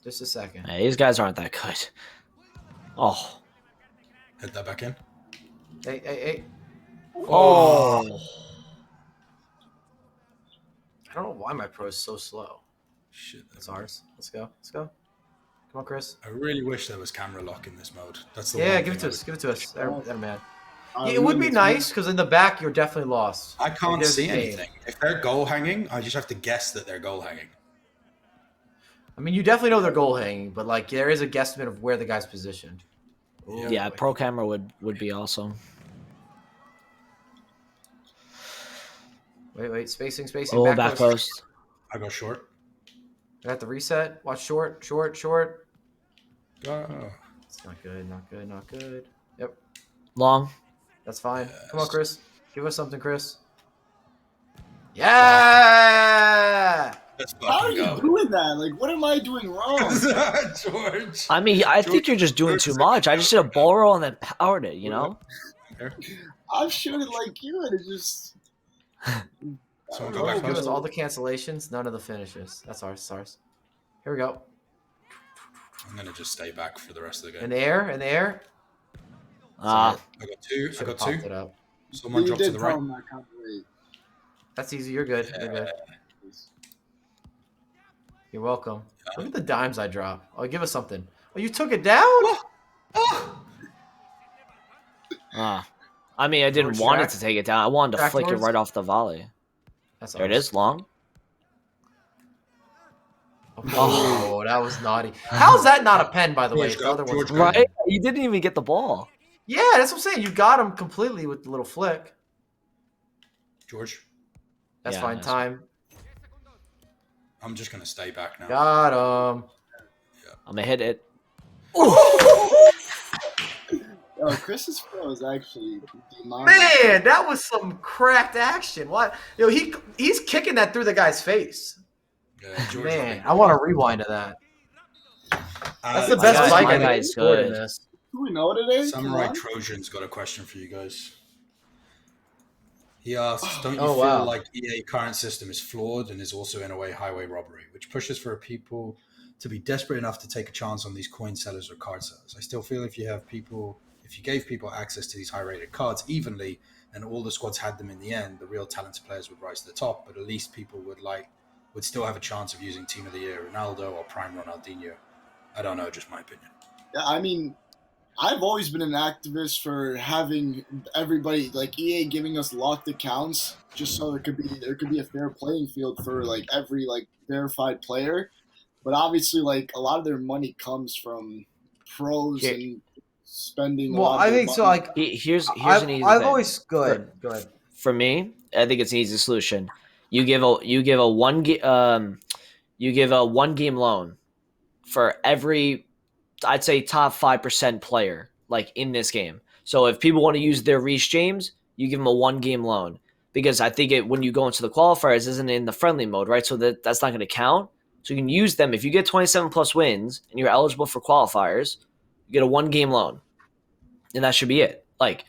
Just a second. Hey, these guys aren't that good. Oh. Hit that back in. Hey. Oh. I don't know why my pro is so slow. Shit. That's ours. Let's go. Come on, Chris. I really wish there was camera lock in this mode. That's the give it to us. Give it to us. That man. Yeah, it would be nice because in the back you're definitely lost. I can't see anything. If they're goal hanging, I just have to guess that they're goal hanging. I mean, you definitely know they're goal hanging, but like there is a guesstimate of where the guy's positioned. Ooh, yeah, pro camera would be awesome. Wait, spacing. Oh, back post. I go short. I have to reset. Watch short. Oh. It's not good. Yep. Long. That's fine. Yes. Come on, Chris. Give us something, Chris. Yeah! How are you doing that? Like, what am I doing wrong? George. I mean, I think you're just doing too much. I just did a ball roll and then powered it, you know? I'm shooting like you, and it just... Someone go back Give us all the cancellations, none of the finishes. That's ours. Here we go. I'm going to just stay back for the rest of the game. In the air. Ah. I got two. It up. Someone dropped to the right. That's easy. You're good. You're welcome. Look at the dimes I drop. Oh, give us something. Oh, you took it down? I mean, I didn't want it to take it down. I wanted to flick it right off the volley. There it is, long. Oh, that was naughty. How's that not a pen, by the way? The other one's right? You didn't even get the ball. Yeah, that's what I'm saying. You got him completely with the little flick. George. That's fine. Time. I'm just going to stay back now. Got him. Yeah. I'm going to hit it. Yo, Chris's pro is actually demonic. Man, that was some cracked action. What? Yo, he's kicking that through the guy's face. Yeah, George, man, I want to rewind to that. That's the best bike I've scored in this. do we know today? Come Samurai on. Trojan's got a question for you guys. He asks, don't you Oh, feel wow. like EA current system is flawed and is also in a way highway robbery, which pushes for people to be desperate enough to take a chance on these coin sellers or card sellers? I still feel if you gave people access to these high rated cards evenly and all the squads had them in the end, the real talented players would rise to the top, but at least people would still have a chance of using Team of the Year Ronaldo or Prime Ronaldinho. I don't know, just my opinion. Yeah, I mean, I've always been an activist for having everybody like EA giving us locked accounts just so there could be a fair playing field for like every like verified player. But obviously, like a lot of their money comes from pros Here, and spending a Well, lot of I their think so. money. Like, here's an easy I've thing. always go ahead. Go ahead. For me, I think it's an easy solution. You give a one game loan for every, I'd say, top 5% player like in this game. So if people want to use their Reece James, you give them a 1 game loan, because I think when you go into the qualifiers, isn't in the friendly mode, right? So that's not going to count. So you can use them if you get 27 plus wins and you're eligible for qualifiers. You get a 1 game loan, and that should be it. Like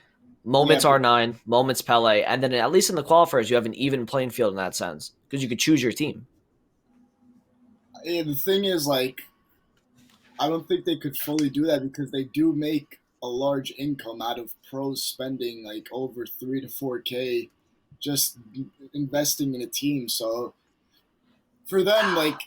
moments Yeah, R9, moments Pele, and then at least in the qualifiers, you have an even playing field in that sense because you could choose your team. and the thing is, like, I don't think they could fully do that because they do make a large income out of pros spending like over 3 to 4K just investing in a team. So for them, like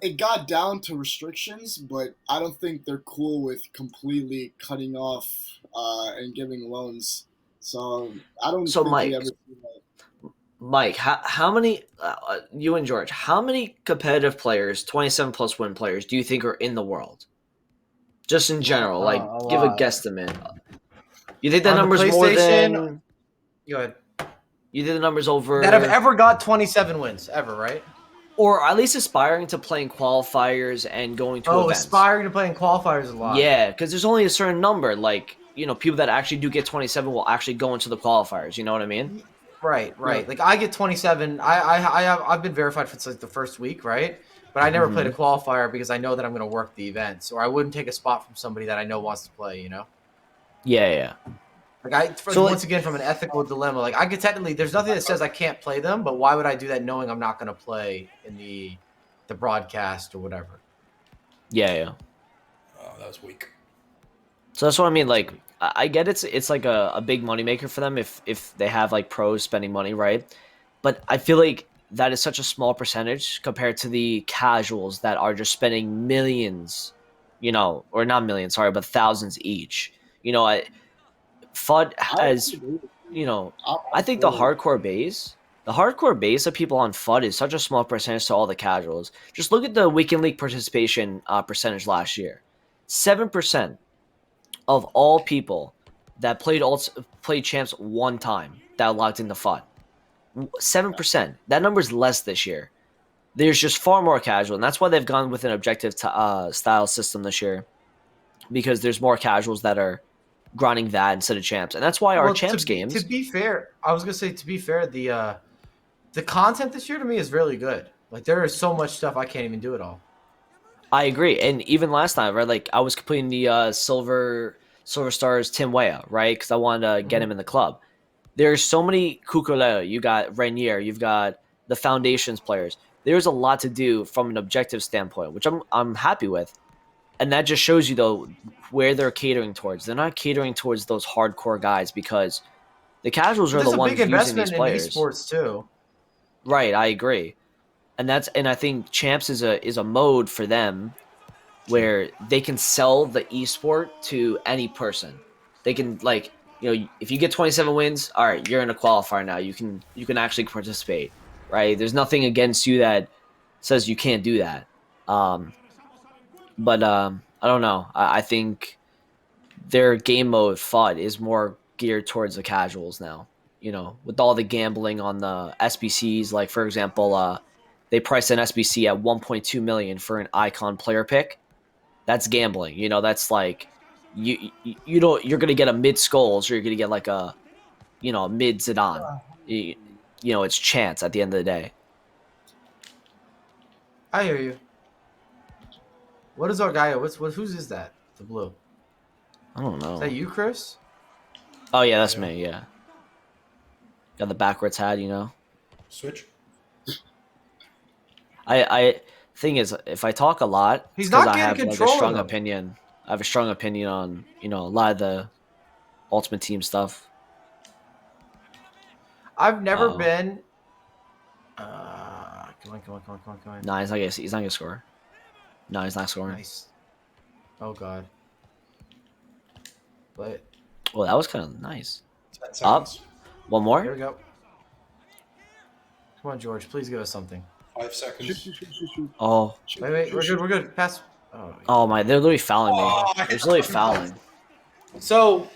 it got down to restrictions, but I don't think they're cool with completely cutting off and giving loans. So I don't So think we Mike, ever see that. Mike, how many you and George? How many competitive players, 27 plus win players, do you think are in the world? Just in general, like A give a lot. guesstimate. You think that On the number's more PlayStation, than? go ahead. You think the number's That have over, ever got 27 wins ever, right? or at least aspiring to playing qualifiers and going to Oh, events? aspiring to play in qualifiers a lot. Yeah, because there's only a certain number. Like, people that actually do get 27 will actually go into the qualifiers. You know what I mean? Right, Yeah. right. Like I get 27. I've been verified for like the first week, right? But I never played a qualifier because I know that I'm going to work the events, or I wouldn't take a spot from somebody that I know wants to play. Yeah. Like once again, from an ethical dilemma, like I could technically, there's nothing that says I can't play them, but why would I do that knowing I'm not going to play in the broadcast or whatever? Yeah. Oh, that was weak. So that's what I mean. Like, I get it's like a big moneymaker for them if they have like pros spending money, right? But I feel like that is such a small percentage compared to the casuals that are just spending millions, or not millions, sorry, but thousands each. FUD I has, agree. I I'm think the for it. hardcore base of people on FUD is such a small percentage to all the casuals. Just look at the Weekend League participation percentage last year. 7% of all people that played champs one time that logged into FUD. 7%. That number's less this year. There's just far more casual, and that's why they've gone with an objective style system this year, because there's more casuals that are grinding that instead of champs, and that's why our Well, champs to games. be fair, I was gonna say to be fair, the content this year to me is really good. Like there is so much stuff I can't even do it all. I agree, and even last time, right? Like I was completing the Silver Stars Tim Weah, right? Because I wanted to get him in the club. There's so many Kukuleo. You got Rainier. You've got the Foundations players. There's a lot to do from an objective standpoint, which I'm happy with, and that just shows you though where they're catering towards. They're not catering towards those hardcore guys because the casuals But are the there's a big ones using these investment in players. esports too. Right, I agree, and I think champs is a mode for them where they can sell the esport to any person. They can if you get 27 wins, all right, you're in a qualifier now. You can actually participate, right? There's nothing against you that says you can't do that. But I don't know. I think their game mode FUD is more geared towards the casuals now. With all the gambling on the SBCs, like for example, they priced an SBC at 1.2 million for an icon player pick. That's gambling. That's like you don't you're gonna get a mid skulls or you're gonna get like a mid Zidane. It's chance at the end of the day. I hear you. What is our guy? Who's is that? The blue. I don't Is know. that you, Chris? Oh yeah, that's me. Yeah. Got the backwards hat, you know. Switch. I thing is, if I talk a lot, it's He's because not I getting have like a control of strong them. opinion. I have a strong opinion on a lot of the Ultimate Team stuff. I've never Uh-oh. been. Come on. Nah, he's not gonna score. No, he's not scoring. Nice. Oh God. But Well, that was kind of nice. 10 Up. seconds. One here more. we go. Come on, George. Please give us something. 5 seconds. Shoot. Oh. Wait. We're good. Pass. Oh my, they're literally fouling me. Oh, They're literally fouling. So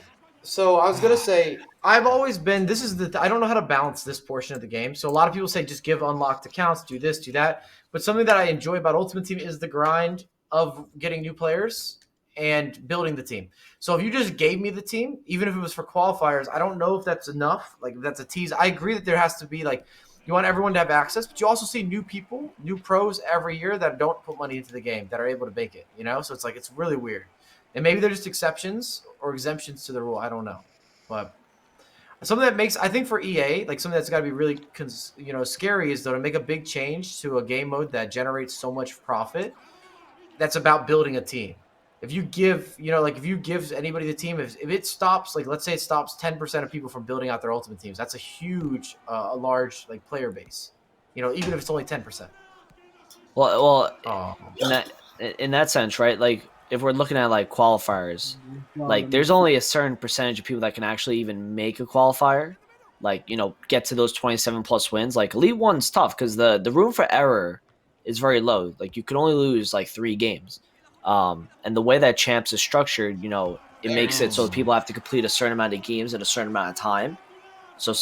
I was gonna say I've always been. This is I don't know how to balance this portion of the game. So a lot of people say just give unlocked accounts, do this, do that. But something that I enjoy about Ultimate Team is the grind of getting new players and building the team. So if you just gave me the team, even if it was for qualifiers, I don't know if that's enough. Like if that's a tease. I agree that there has to be like you want everyone to have access, but you also see new people, new pros every year that don't put money into the game that are able to make it. You know, so it's like it's really weird. And maybe they're just exceptions or exemptions to the rule. I don't know, but something that makes I think for EA like something that's got to be really scary is though to make a big change to a game mode that generates so much profit. That's about building a team. If you give if you give anybody the team, if it stops like let's say it stops 10% of people from building out their ultimate teams, that's a huge a large like player base. Even if it's only 10%. Well, Oh, in that sense, right? Like if we're looking at like qualifiers, like there's only a certain percentage of people that can actually even make a qualifier, like get to those 27 plus wins. Like Elite One's tough because the room for error is very low. Like you can only lose like 3 games, and the way that Champs is structured, it makes it so that people have to complete a certain amount of games in a certain amount of time. So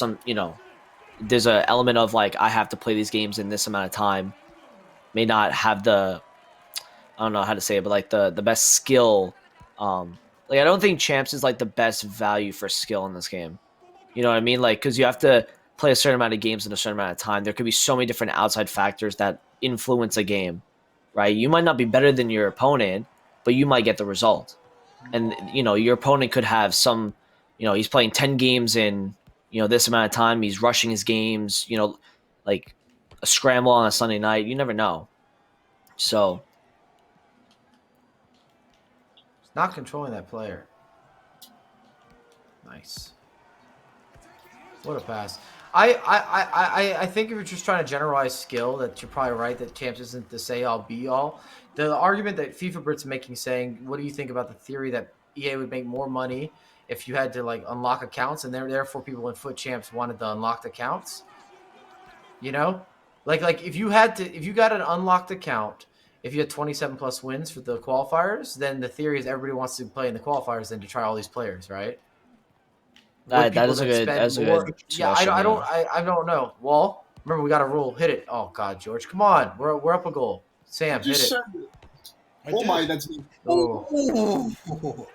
there's an element of like I have to play these games in this amount of time. May not have the I don't know how to say it, but like the best skill. Like I don't think Champs is like the best value for skill in this game. You know what I mean? Like because you have to play a certain amount of games in a certain amount of time. There could be so many different outside factors that influence a game, right? You might not be better than your opponent, but you might get the result. And your opponent could have some. He's playing 10 games in this amount of time. He's rushing his games. Like a scramble on a Sunday night. You never know. So. not controlling that player. Nice. What a pass. I think if you're just trying to generalize skill, that you're probably right that Champs isn't the say-all, be-all. The argument that FIFA Brit's making saying, what do you think about the theory that EA would make more money if you had to like unlock accounts and therefore people in Foot Champs wanted the unlocked accounts? Like if you got an unlocked account, if you had 27 plus wins for the qualifiers, then the theory is everybody wants to play in the qualifiers than to try all these players, right? Would That people is a then good spend that's a more? good Yeah, suggestion. I don't know. Wall, remember we got a rule. Hit it. Oh God, George, come on. We're up a goal. Sam, hit it. Oh my, that's me. Oh, Oh.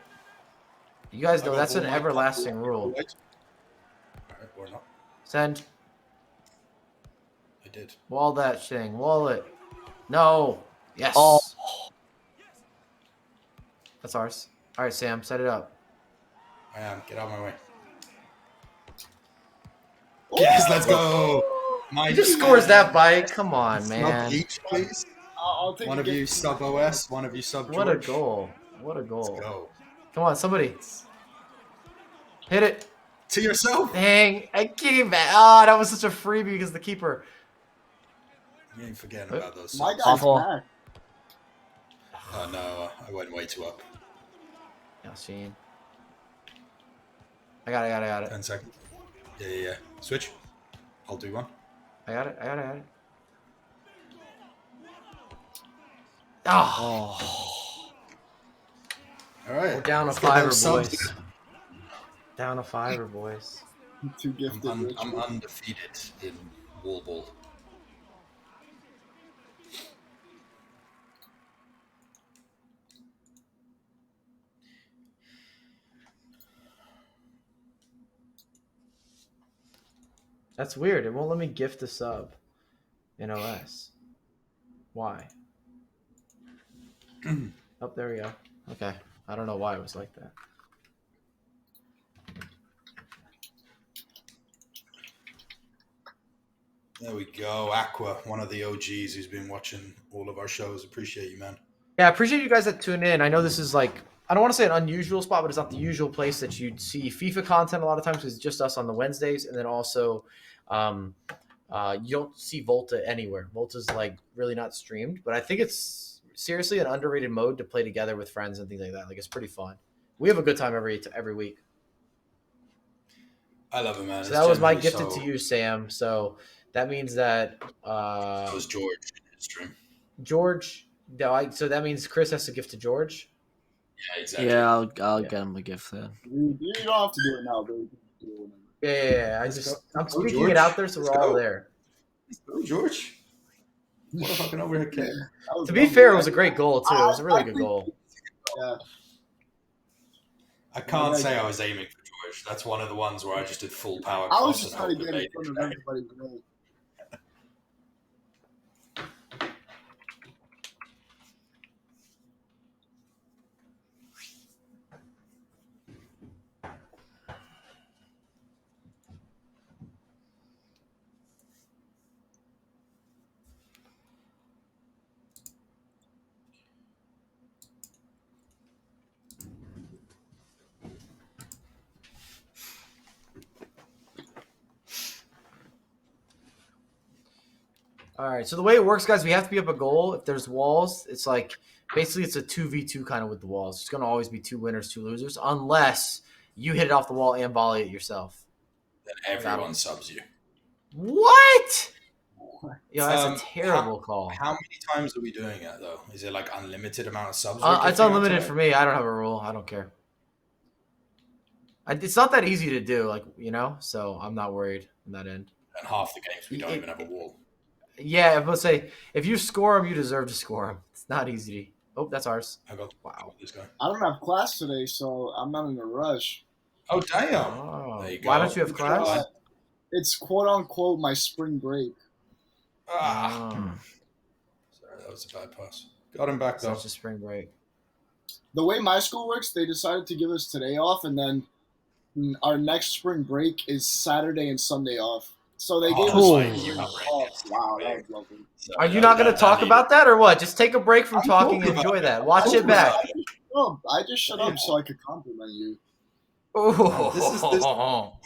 you guys I know got that's all an my everlasting all rule. right. Or not. Send I did. wall that thing. Wall it. No. Yes. Oh, That's ours. All right, Sam, set it up. I am. Get out of my way. Yes, let's go. He just scores that bite. Come on, Sub man. each, please. I'll take One of you sub OS, one of you sub George. What a goal. What a Let's goal. go. Come on, somebody. Hit it. To yourself. Dang. I came back. Oh, that was such a freebie because the keeper. You ain't forgetting about those My subs. guy's Awful. back. Oh no, I went way too up. Yassine. I got it. 10 seconds. Yeah. Switch. I'll do one. I got it. Oh, All right. we're down a Let's get fiver, those subs. boys. Down a fiver, boys. Too gifted. I'm undefeated in wall ball. That's weird. It won't let me gift a sub in OS. Why? Oh, there we go. Okay. I don't know why it was like that. There we go. Aqua, one of the OGs who's been watching all of our shows. Appreciate you, man. Yeah, I appreciate you guys that tune in. I know this is like, I don't want to say an unusual spot, but it's not the usual place that you'd see FIFA content a lot of times because it's just us on the Wednesdays. And then also, you don't see Volta anywhere. Volta's like really not streamed, but I think it's seriously an underrated mode to play together with friends and things like that. Like it's pretty fun. We have a good time every week. I love it, man. So that was my gifted to you, Sam. So that means that that was George in his stream. George. So that means Chris has to gift to George. Yeah, exactly. Yeah, I'll get him a gift then. You don't have to do it now, baby. Yeah. I'm speaking George. It out there, so we're all there. Let's go, George. What a fucking overhead kick. To be fair, it was a great goal too. It was a really good goal. Yeah. I can't say I was aiming for George. That's one of the ones where I just did full power. I was just trying to get in front of everybody today. All right, so the way it works, guys, we have to be up a goal. If there's walls, it's like basically it's a 2v2 kind of with the walls. It's going to always be 2 winners, 2 losers, unless you hit it off the wall and volley it yourself. Then everyone subs you. What? Yeah, that's a terrible call. How many times are we doing it, though? Is it like unlimited amount of subs? It's unlimited for me. I don't have a rule. I don't care. It's not that easy to do, like, so I'm not worried on that end. And half the games we don't even have a wall. Yeah, I'm going to say, if you score them, you deserve to score them. It's not easy to... Oh, that's ours. Wow. This guy. I don't have class today, so I'm not in a rush. Oh, damn. Oh. There you go. Why don't you have class? It's quote-unquote my spring break. Sorry, that was a bad pass. Got him back, though. Such a spring break. The way my school works, they decided to give us today off, and then our next spring break is Saturday and Sunday off. So they gave us off. Wow, that was lovely. Are you not going to talk about that or what? Just take a break from talking and enjoy that. Watch it back. No, I just shut up so I could compliment you.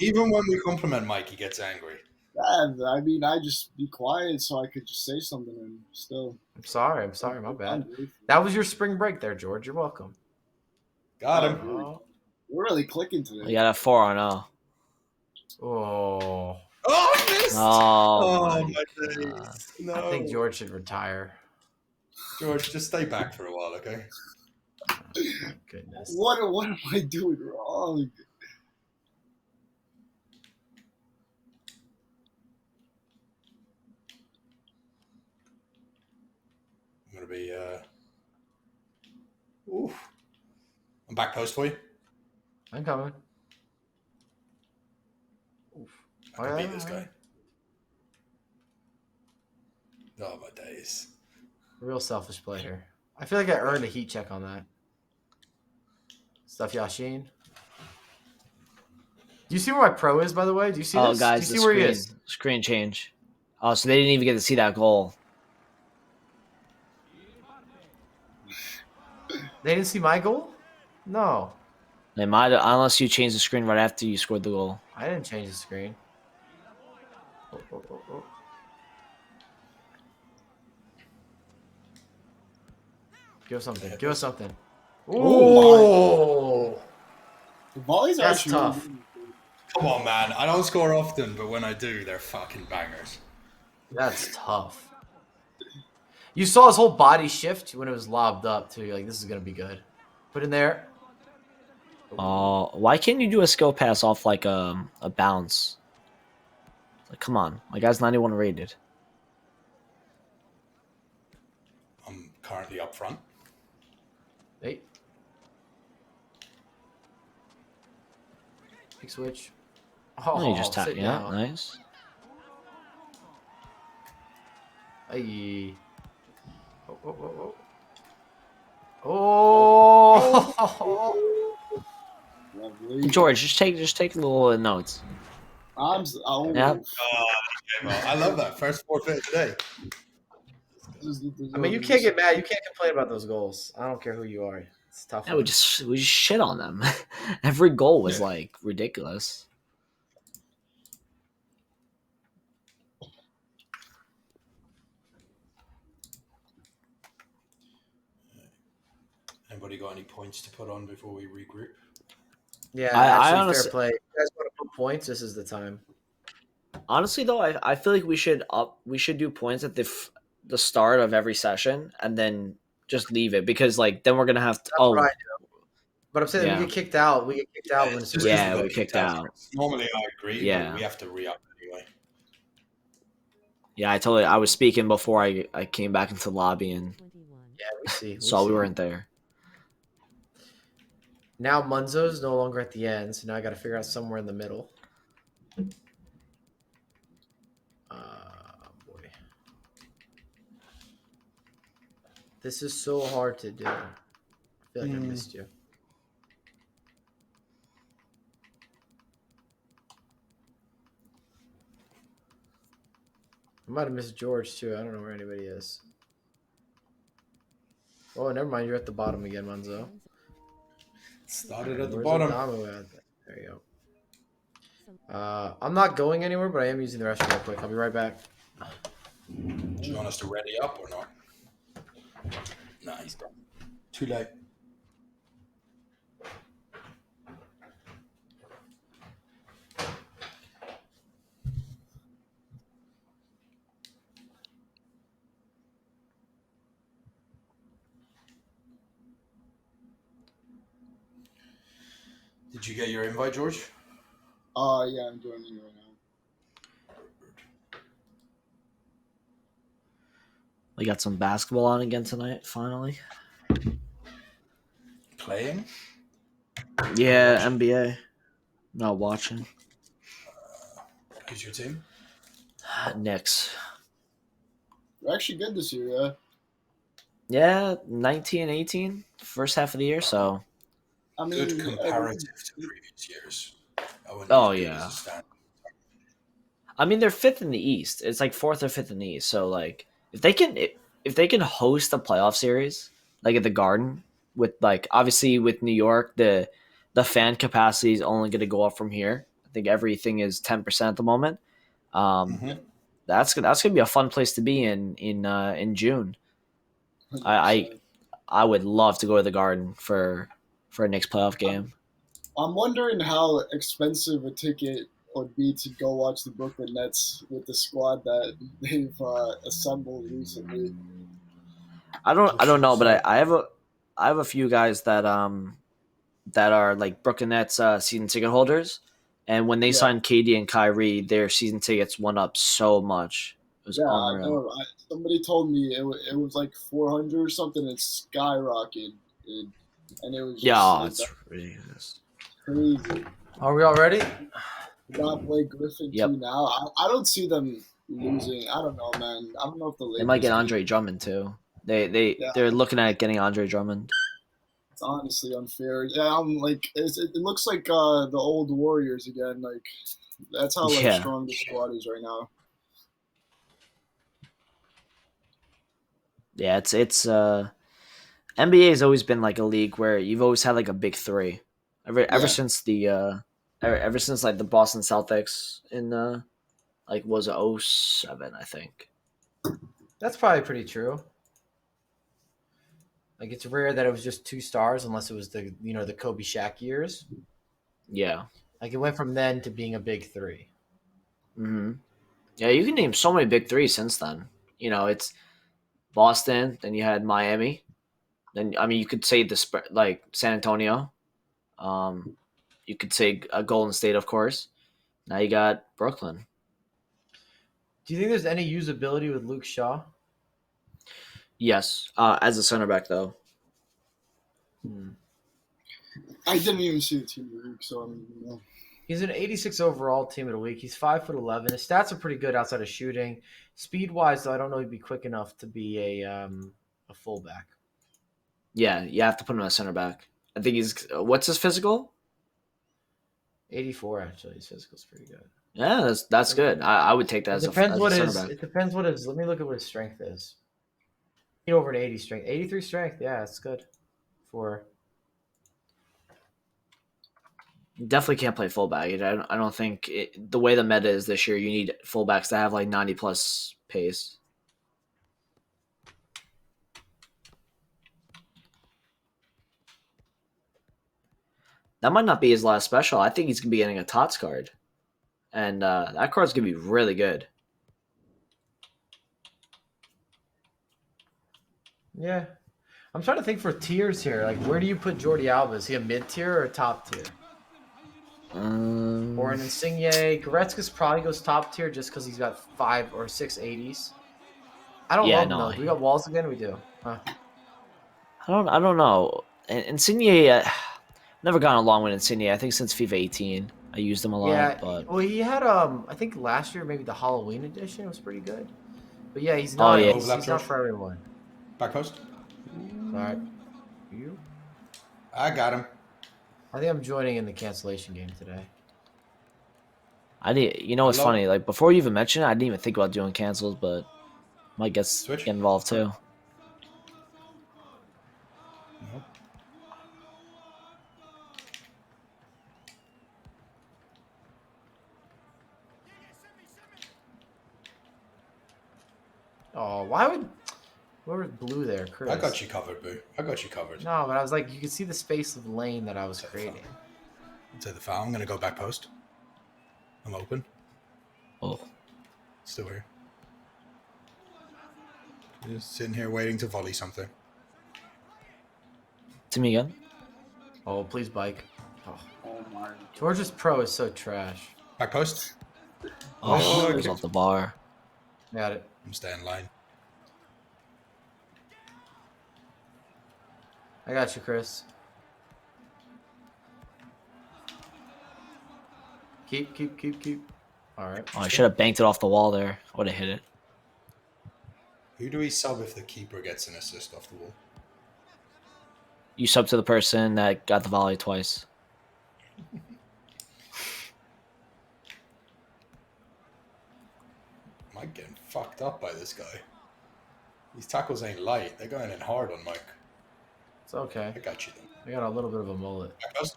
Even when we compliment Mike, he gets angry. Yeah, I mean, I just be quiet so I could just say something and still. I'm sorry, my bad. That was your spring break there, George. You're welcome. Got him. We're really clicking today. You got a 4-0. Oh. Oh, I missed! Oh, my days. No. I think George should retire. George, just stay back for a while, okay? Oh, goodness. What am I doing wrong? I'm going to be... Oof. I'm back post for you. I'm coming. I can beat this guy. Oh, my days. Real selfish play here. I feel like I earned a heat check on that. Stuff Yashin. Do you see where my pro is, by the way? Do you see this? Guys, do you see where he is? Screen change. Oh, so they didn't even get to see that goal. They didn't see my goal? No. They might, unless you changed the screen right after you scored the goal. I didn't change the screen. Oh. Give us something. Ooh. The volleys are That's actually tough. Come on, man. I don't score often, but when I do, they're fucking bangers. That's tough. You saw his whole body shift when it was lobbed up, too. You're like, this is going to be good. Put in there. Why can't you do a skill pass off like a bounce? Like, come on. My guy's 91 rated. I'm currently up front. Hey. Big switch. Oh, you just tap. sit Yeah, down. nice. Hey. Oh. lovely. George, just take little notes. Yeah. Okay, well, I love that first forfeit today. I mean, you can't get mad. You can't complain about those goals. I don't care who you are. It's a tough. Yeah, we just shit on them. Every goal was like ridiculous. Anybody got any points to put on before we regroup? Yeah, I actually, honestly, fair play. If you guys want to put points, this is the time. honestly though, I feel like we should do points at the start of every session and then just leave it because like then we're gonna have to. That's what I Oh, do. But I'm saying we yeah, get kicked out. We get kicked out when It's as soon just as because yeah, we we got kicked kicked out. out. Normally, I agree, Yeah. but we have to re-up anyway. Yeah, I was speaking before I came back into the lobby and yeah, we see. saw we see. weren't there. Now Munzo's no longer at the end, so now I got to figure out somewhere in the middle. Boy, this is so hard to do. I feel like I missed you. I might have missed George too. I don't know where anybody is. Oh, never mind. You're at the bottom again, Munzo. Started at the Where's bottom. Adamou at? There you go. I'm not going anywhere, but I am using the restroom real quick. I'll be right back. Do you want us to ready up or not? Nah, he's done. Too late. Did you get your invite, George? Yeah, I'm joining you right now. We got some basketball on again tonight. Finally. Playing? Yeah, NBA. Not watching. Who's your team? Knicks. They're actually good this year, yeah. Yeah, 19-18 first half of the year. So. I mean, Good comparative to previous years. Oh yeah. I mean, they're fifth in the East. It's like fourth or fifth in the East. So like, if they can host a playoff series like at the Garden with like obviously with New York the fan capacity is only going to go up from here. I think everything is 10% at the moment. That's gonna be a fun place to be in June. I would love to go to the Garden for a Knicks playoff game. I'm wondering how expensive a ticket would be to go watch the Brooklyn Nets with the squad that they've assembled recently. I don't know, but I have a few guys that are like Brooklyn Nets season ticket holders, and when they signed KD and Kyrie, their season tickets went up so much. It was unreal. I know. Somebody told me it was like 400 or something. It skyrocketed, and it was just it's ridiculous. Crazy. Are we all ready? We got Blake Griffin too now. I don't see them losing. I don't know, man. I don't know if the Lakers. They might get Andre Drummond too. They're looking at getting Andre Drummond. It's honestly unfair. Yeah, I'm like it looks like the old Warriors again. Like that's how strong the squad is right now. Yeah, it's NBA has always been like a league where you've always had like a big three. Ever since ever since like the Boston Celtics in like was it 07, I think. That's probably pretty true. Like it's rare that it was just two stars unless it was the Kobe Shaq years. Yeah. Like it went from then to being a big three. Mm-hmm. Yeah, you can name so many big threes since then. It's Boston, then you had Miami. Then you could say like San Antonio. You could say Golden State, of course. Now you got Brooklyn. Do you think there's any usability with Luke Shaw? Yes, as a center back though. I didn't even see the team of the week, so I don't even know. He's an 86 overall team of the week. He's 5'11". His stats are pretty good outside of shooting. Speed wise, though, I don't know he'd be quick enough to be a fullback. Yeah, you have to put him as center back. I think he's what's his physical? 84 actually. His physical's pretty good. Yeah, that's good. I would take that It as a depends what center his. back. It depends what his. Let me look at what his strength is. Over an 80 strength, 83 strength. Yeah, it's good for. You definitely can't play fullback. I don't think the way the meta is this year, you need fullbacks to have like 90 plus pace. That might not be his last special. I think he's gonna be getting a TOTS card, and that card's gonna be really good. Yeah, I'm trying to think for tiers here. Like, where do you put Jordi Alba? Is he a mid tier or a top tier? Or an Insigne? Goretzka's probably goes top tier just because he's got 5 or 6 80s. I don't love him though. Do we got walls again? We do. Huh. I don't know. Insigne, never gone along with Insigne. I think since FIFA 18, I used him a lot. Yeah. But Well, he had I think last year maybe the Halloween edition was pretty good. But yeah, he's Oh, not. yeah. He's not for everyone. Back post. All right. You? I got him. I think I'm joining in the cancellation game today. you know, it's Hello? funny. Like before you even mentioned it, I didn't even think about doing cancels, but might get involved too. No. Oh, why would whoever's blue there, Chris? I got you covered, boo. I got you covered. No, but I was like, you could see the space of the lane that I was creating. Take the foul. I'm gonna go back post. I'm open. Oh, Still here. Just sitting here waiting to volley something. to me again. Oh, please bike. Oh. Oh my. George's pro is so trash. Back post. Oh, Oh, it was okay. off the bar. Got it. I'm staying in line. I got you, Chris. Keep. All right. Oh, I should have banked it off the wall there. I would have hit it. Who do we sub if the keeper gets an assist off the wall? You sub to the person that got the volley twice. Am I getting fucked up by this guy? These tackles ain't light. They're going in hard on Mike. It's okay. I got you then. I got a little bit of a mullet. Back post.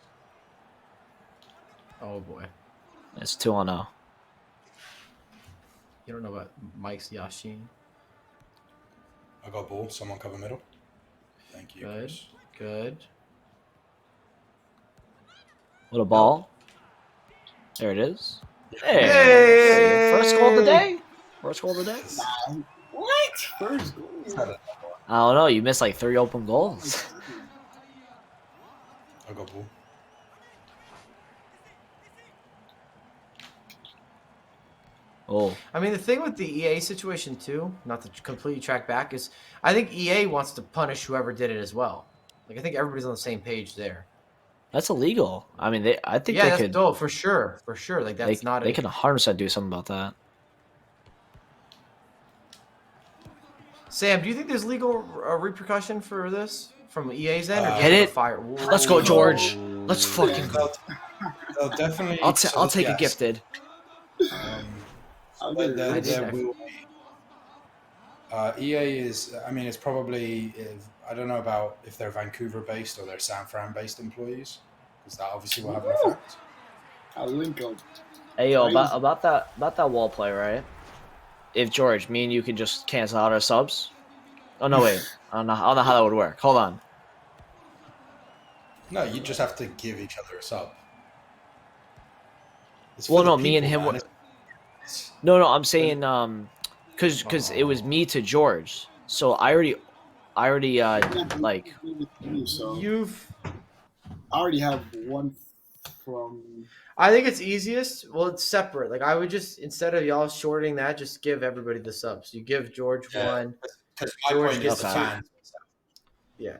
Oh boy. It's 2-0. You don't know about Mike's Yashin. I got ball. Someone cover middle. Thank you. Good. Chris. Good. What a ball. There it is. Hey. Hey! First goal of the day. First goal of the day. What? First goal. I don't know. You missed like 3 open goals. I got ball. Oh, I mean, the thing with the EA situation too, not to completely track back, is I think EA wants to punish whoever did it as well. Like I think everybody's on the same page there. that's illegal. I mean, I think Yeah, they that's could. dope for sure. Like that's not. They can 100% do something about that. Sam, do you think there's legal repercussion for this from EA's end? Or Hit it. Fire? Let's go, George. Let's fucking go. They'll definitely. I'll take a gifted. There will be. EA is. I mean, it's probably. I don't know about if they're Vancouver-based or they're San Fran-based employees, because that obviously will have an effect. I'll link them. Hey yo, about that wall play, right? If George, me and you could just cancel out our subs. Oh no, wait. I don't know how that would work. Hold on. No, you just have to give each other a sub. It's Well, for the no, me and people, him. man. No, I'm saying because it was me to George, so I already like. You've. I already have one from. I think it's easiest. Well, it's separate. Like I would just instead of y'all shorting that, just give everybody the subs. You give George one. Because my George point gets is the two. fans. Yeah.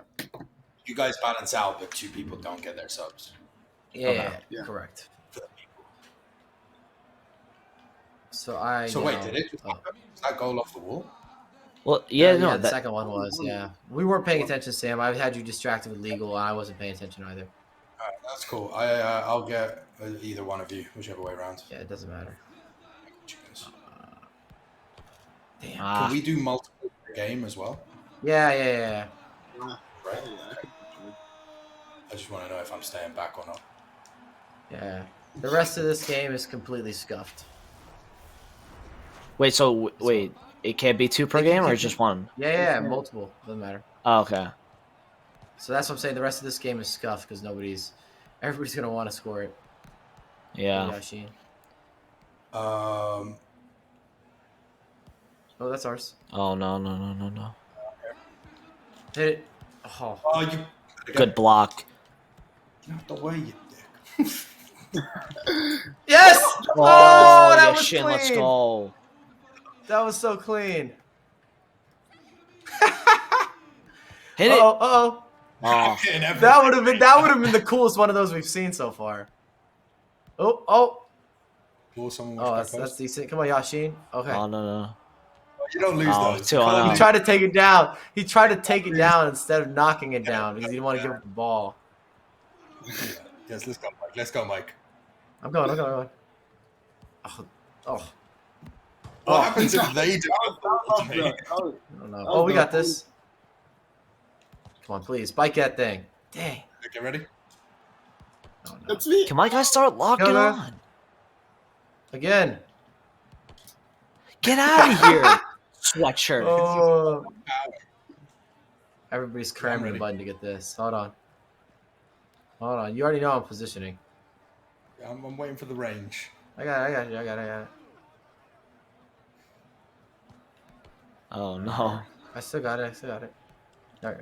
You guys balance out, but 2 people don't get their subs. Yeah. Yeah. Correct. For the people. So wait, did it? Was that goal off the wall? Well, yeah, no, the second one was. Yeah, we weren't paying attention, Sam. I had you distracted with legal, and I wasn't paying attention either. All right, that's cool. I'll get either one of you, whichever way around. Yeah, it doesn't matter. Damn. Can we do multiple per game as well? Yeah. Yeah, Right. I could do that. I just want to know if I'm staying back or not. Yeah. The rest of this game is completely scuffed. Wait, it can't be 2 per They can game or keep just 1? Yeah, multiple. Doesn't matter. Oh, okay. So that's what I'm saying. The rest of this game is scuffed because everybody's gonna want to score it. Yeah. Yashin. Um, Oh, that's ours. Oh, no. Hit it. Oh, oh, you Good block. Not the way you dick. yes! Oh, that yeah, was Shin, clean. let's go. That was so clean. Hit it. Oh. Oh, That would have been the coolest one of those we've seen so far. Oh. Or someone Oh, was that's decent. Come on, Yashin. Okay. oh no. You don't lose Oh, those. 2 on He out. tried to take it down. He tried to take it down instead of knocking it down because he didn't want to give up the ball. Yes, let's go, Mike. Let's go, Mike. I'm going. Oh. What happens if they do it to me? I don't know. Oh, we got this. Come on, please. Bike that thing. Dang. Okay, ready? Oh, no. That's me. Can my guy start locking Go, man. on? Again. Get out of here, sweatshirt. Oh. Everybody's cramming ready. the button to get this. Hold on. You already know I'm positioning. I'm waiting for the range. I got it. Oh no. I still got it. All right.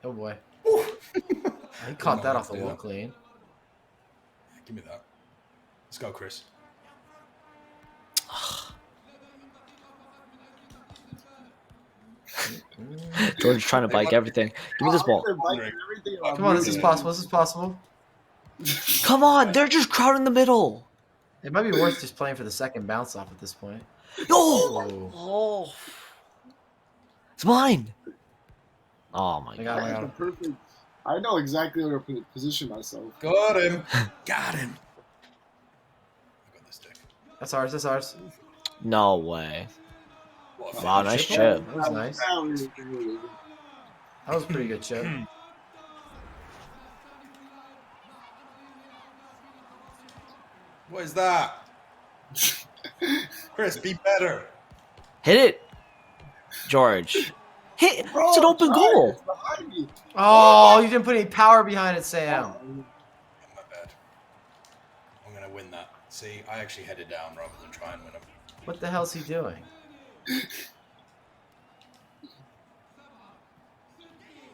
Oh boy. He caught that off the wall clean. Give me that. Let's go, Chris. George's trying to bike everything. Give me this ball. Come on, this is possible. Come on, they're just crowding the middle. It might be worth just playing for the second bounce off at this point. Oh, Oh. It's mine. Oh my I god. got I him. have the perfect. I know exactly where to position myself. Got him. Got him. I got this dick. That's ours. No way. What a Wow, finish. nice chip. That was nice. That was a pretty good chip. What is that? Chris, be better. Hit it, George. Hit. It's an open goal. Oh, you didn't put any power behind it, Sam. My bad. I'm gonna win that. See, I actually headed down rather than try and win him. What the hell's he doing?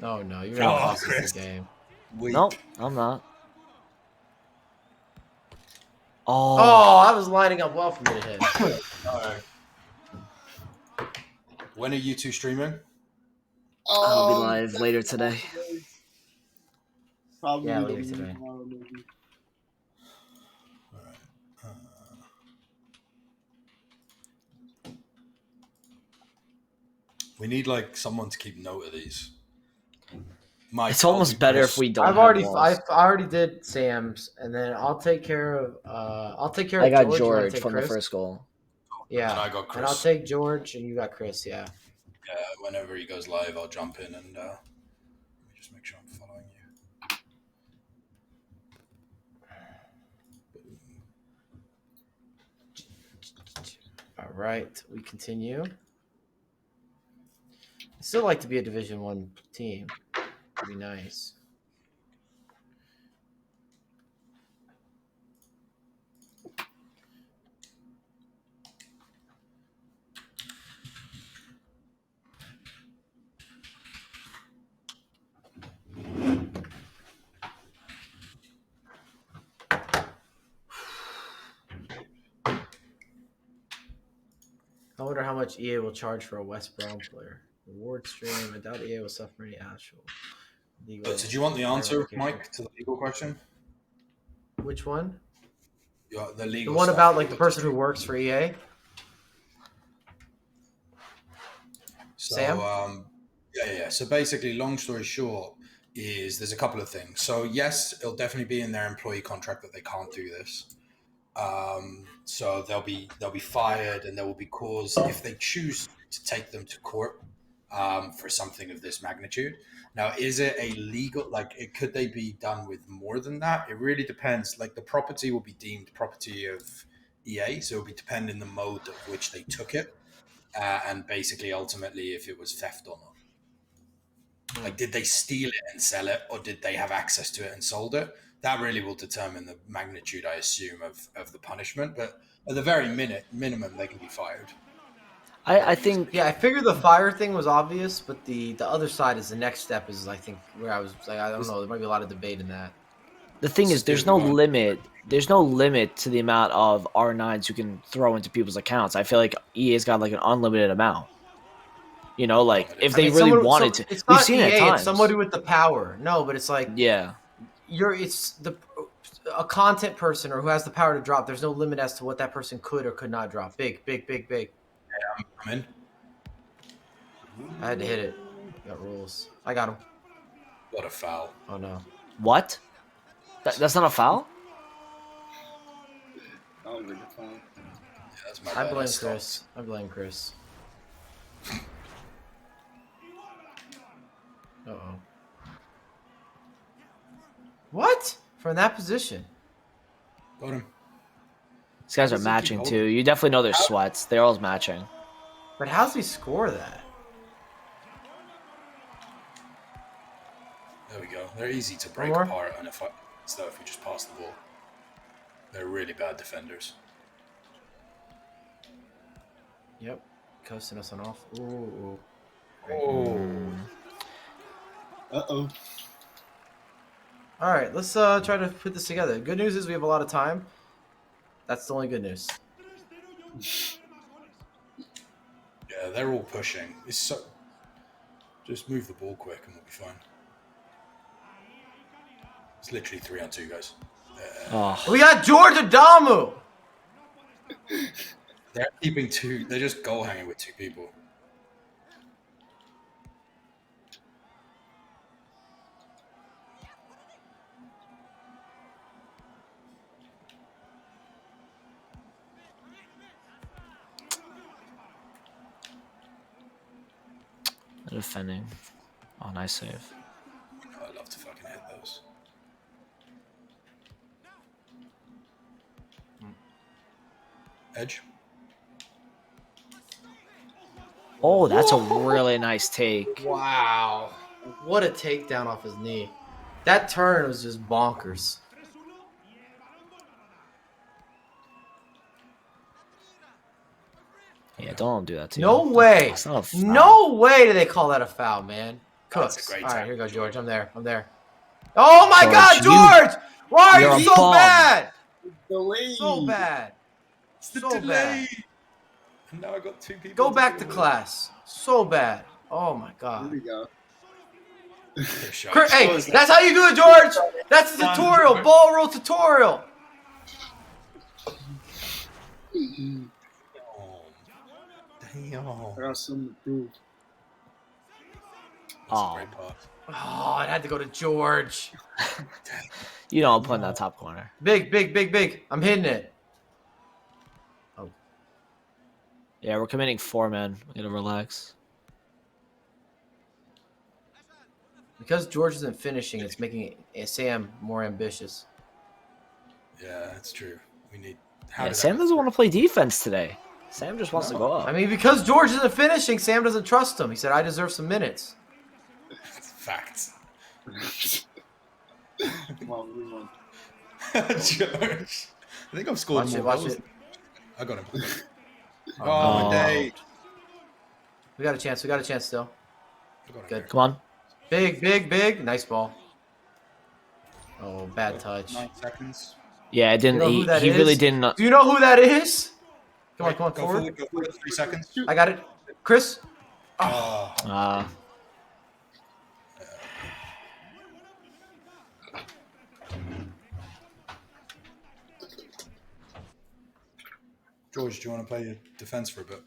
Oh no, you're gonna cost us Chris. the game. Nope, I'm not. Oh, Oh, I was lining up well for me to hit. Alright. When are you two streaming? I'll be live later today. Probably Yeah, later today. tomorrow, maybe. We need like someone to keep note of these. Mike, It's almost I'll do better Chris. if we don't. I have already balls. did Sam's, and then I'll take care of. I got George. You wanna George take from Chris? the first goal. Yeah, And I got Chris. and I'll take George, and you got Chris. Yeah. Yeah, whenever he goes live, I'll jump in and let me just make sure I'm following you. All right, we continue. I still like to be a Division 1 team. It'd be nice. I wonder how much EA will charge for a West Brom player. Reward stream. I doubt EA will suffer any actual legal. Did you want the answer, verification. Mike, to the legal question? Which one? Yeah, the The legal one stuff about you like the looked person through. who works for EA? So, Sam? yeah. So basically, long story short, is there's a couple of things. So yes, it'll definitely be in their employee contract that they can't do this. So they'll be fired, and there will be cause if they choose to take them to court for something of this magnitude. Now, is it a legal, could they be done with more than that? It really depends. Like, the property will be deemed property of EA, so it will be depending the mode of which they took it, and basically, ultimately, if it was theft or not. Like, did they steal it and sell it, or did they have access to it and sold it? That really will determine the magnitude, I assume, of the punishment. But at the very minimum, they can be fired. I think. Yeah, I figured the fire thing was obvious, but the other side is the next step is, I think, where I was like, I don't know, there might be a lot of debate in that. The thing is, there's no limit. There's no limit to the amount of R9s you can throw into people's accounts. I feel like EA's got like an unlimited amount. You know, like if they really wanted to, it's we've not seen it EA, at times. it's somebody with the power. No, but it's like it's a content person or who has the power to drop. There's no limit as to what that person could or could not drop. Big. Yeah, I'm in. I had to hit it. Got rules. I got him. What a foul! Oh no. What? That's not a foul? That was like a foul. Yeah, that's my I bad. blame Chris. I blame Chris. Uh-oh. What? From that position? Got him. These guys are matching too. You definitely know their sweats. They're all matching. But how's he score that? There we go. They're easy to break apart, and if we just pass the ball, they're really bad defenders. Yep. Coasting us on off. Ooh. Oh. Uh-oh. All right, let's try to put this together. Good news is we have a lot of time. That's the only good news. Yeah, they're all pushing. Just move the ball quick and we'll be fine. It's literally 3-on-2, guys. We got George Adamou. They're keeping two. They're just goal hanging with two people. They're defending. Oh, nice save. I'd love to fucking hit those. Edge. Oh, that's a really nice take. Wow. What a takedown off his knee. That turn was just bonkers. Yeah, don't do that to you. No way. That's not a foul. No way do they call that a foul, man. Cooks. That's a great All right, tackle, here goes George. George. I'm there. Oh my God, George! Why you're are a you so bum. bad? Delay. So bad. It's the So delay. bad. And now I got two people. Go back to class. So bad. Oh my Here God. we go. Hey, that's how you do it, George. That's the tutorial. Ball roll tutorial. Damn. I got something to prove. That's a Oh. great pass. Oh, it had to go to George. You know I'm putting that top corner. Big. I'm hitting it. Yeah, we're committing 4 men. We gotta relax. Because George isn't finishing, it's making Sam more ambitious. Yeah, that's true. We need. Yeah, Sam doesn't want to play defense today. Sam just wants to go up. I mean, because George isn't finishing, Sam doesn't trust him. He said, I deserve some minutes. Facts. Come on, move on. George. I think I've scored more Watch goals. it. I got him. Oh, Oh, no. day. We got a chance still. I got him. Good. Come on. Big. Nice ball. Oh, bad touch. 9 seconds. Yeah, it didn't. You know who that He really is? didn't. Do you know who that is? Come on, Go forward. Go forward. 3 seconds. I got it. Chris? Oh. George, do you want to play your defense for a bit?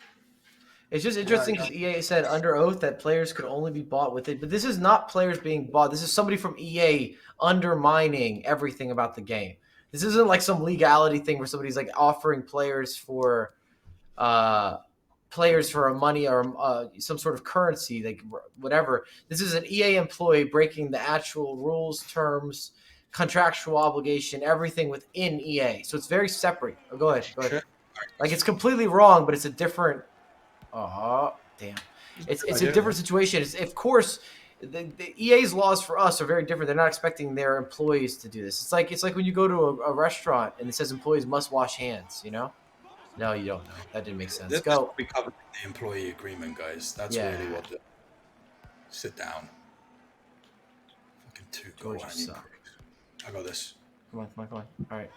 It's just interesting because EA said under oath that players could only be bought with it. But this is not players being bought. This is somebody from EA undermining everything about the game. This isn't like some legality thing where somebody's like offering players for a money or some sort of currency, like whatever. This is an EA employee breaking the actual rules, terms, contractual obligation, everything within EA. So it's very separate. Oh, go ahead. Like it's completely wrong, but it's a different. Oh damn! It's a different situation. It's of course. The EA's laws for us are very different. They're not expecting their employees to do this. It's like when you go to a restaurant and it says employees must wash hands. You know? No, you don't know. That didn't make sense. Go. We covered the employee agreement, guys. That's really what. Sit down. Fucking 2 goal. I got this. Come on. All right.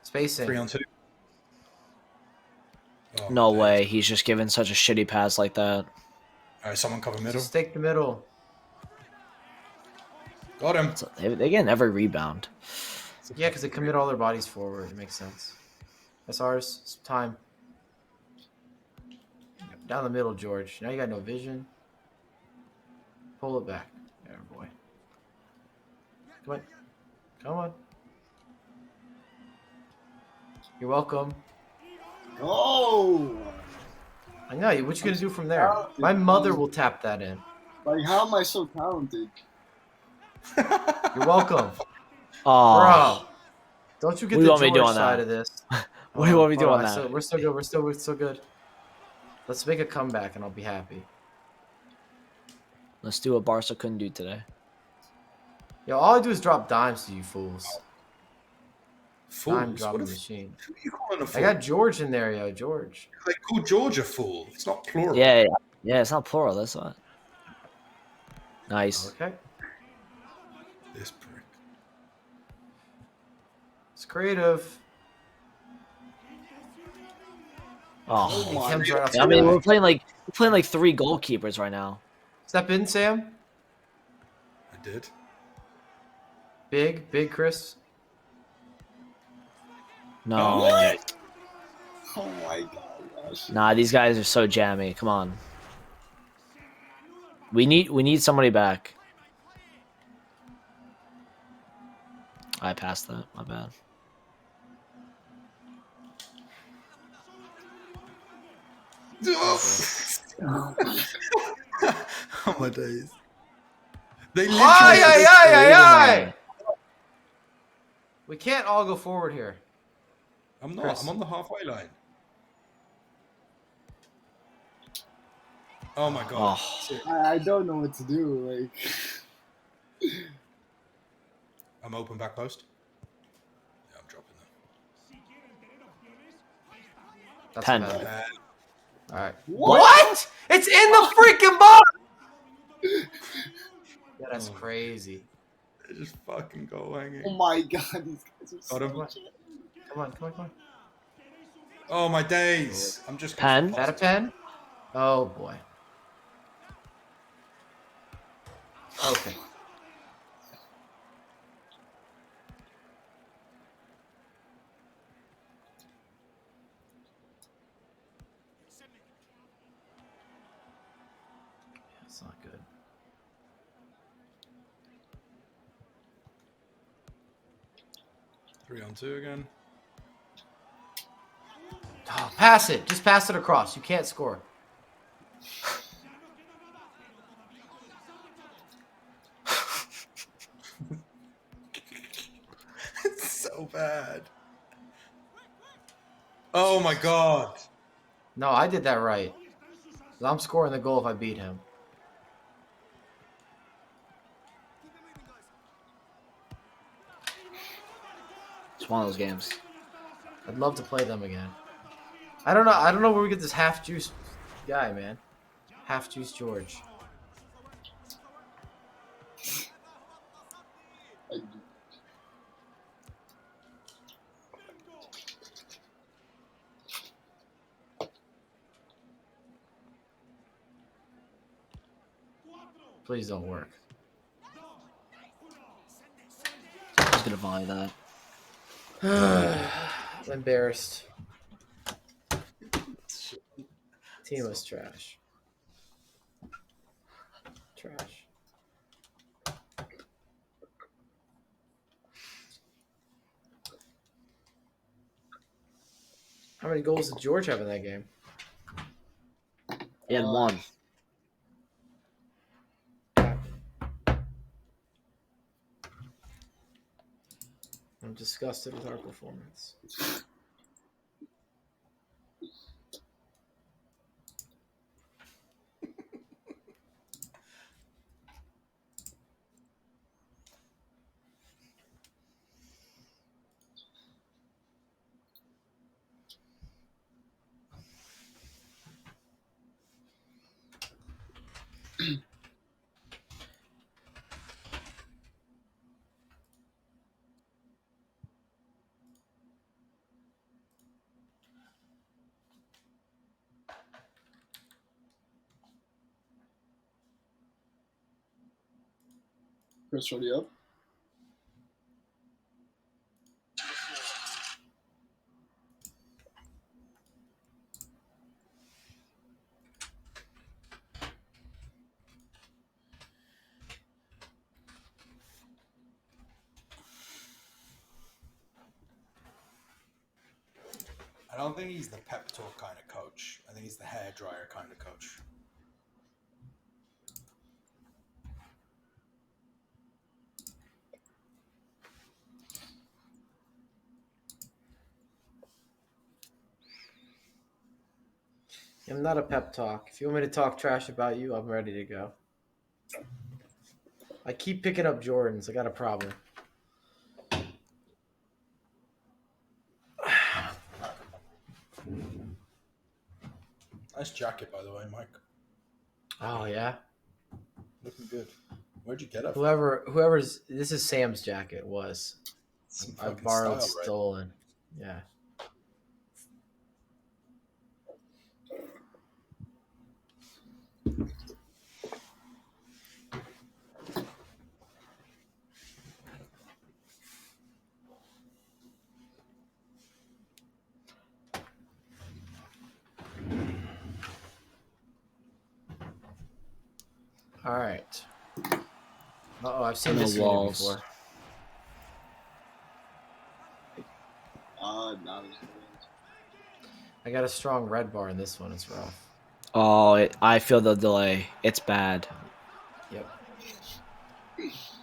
Spacing. 3 on 2. Oh, no way. He's just giving such a shitty pass like that. All right, someone cover middle. Just take the middle. Got him. So they get every rebound. Yeah, because they commit all their bodies forward. It makes sense. That's ours. It's time. Down the middle, George. Now you got no vision. Pull it back. There, boy. Come on. You're welcome. Oh! I know. What you gonna do from there? My mother will tap that in. Like, how am I so talented? You're welcome. Oh, bro. Don't you get what the do you want me George to do on side that? of this? What do you want me to do on that? We're still good. We're still good. Let's make a comeback, and I'll be happy. Let's do what Barca couldn't do today. Yo, all I do is drop dimes to you fools. Dime Fools? dropping machine. Who are you calling a fool? I got George in there, yo. George. They call George a fool. It's not plural. Yeah, it's not plural. That's what. Nice. Okay. This prick. It's creative. Oh, Cam's right off I mean, the we're playing like 3 goalkeepers right now. Step in, Sam. I did. Big Chris. No. What? Oh my god. Nah, these guys are so jammy. Come on. We need somebody back. I passed that. My bad. Oh my days. They literally. Aye. We can't all go forward here. I'm not. Chris. I'm on the halfway line. Oh my god. Oh. I don't know what to do. Like, I'm open back post. Yeah, I'm dropping them. That's 10. bad. All right. What? It's in the freaking box. Yeah, that's crazy. They're just fucking going. oh my god, these guys are so Got him. shit. Come on. Oh my days. I'm just. Pen? Is that a pen? Oh boy. Okay. That's not good. Three on two again. Oh, pass it. Just pass it across. You can't score. It's so bad. Oh my god. No, I did that right. I'm scoring the goal if I beat him. It's one of those games. I'd love to play them again. I don't know where we get this half juice guy, man. Half juice George. Please don't work. I'm just gonna volley that. I'm embarrassed. Team was trash. Trash. How many goals did George have in that game? He had one. I'm disgusted with our performance. Chris, ready up? I don't think he's the pep talk kind of coach. I think he's the hairdryer kind of coach. I'm not a pep talk. If you want me to talk trash about you, I'm ready to go. I keep picking up Jordans. I got a problem. Nice jacket, by the way, Mike. Oh yeah. Looking good. Where'd you get it? Whoever's this is Sam's jacket was. Some I fucking borrowed, style, right? stolen. Yeah. All right. Uh-oh, I've seen No this unit walls. before. Not as good. I got a strong red bar in this one. It's rough. Oh, I feel the delay. It's bad. Yep. It's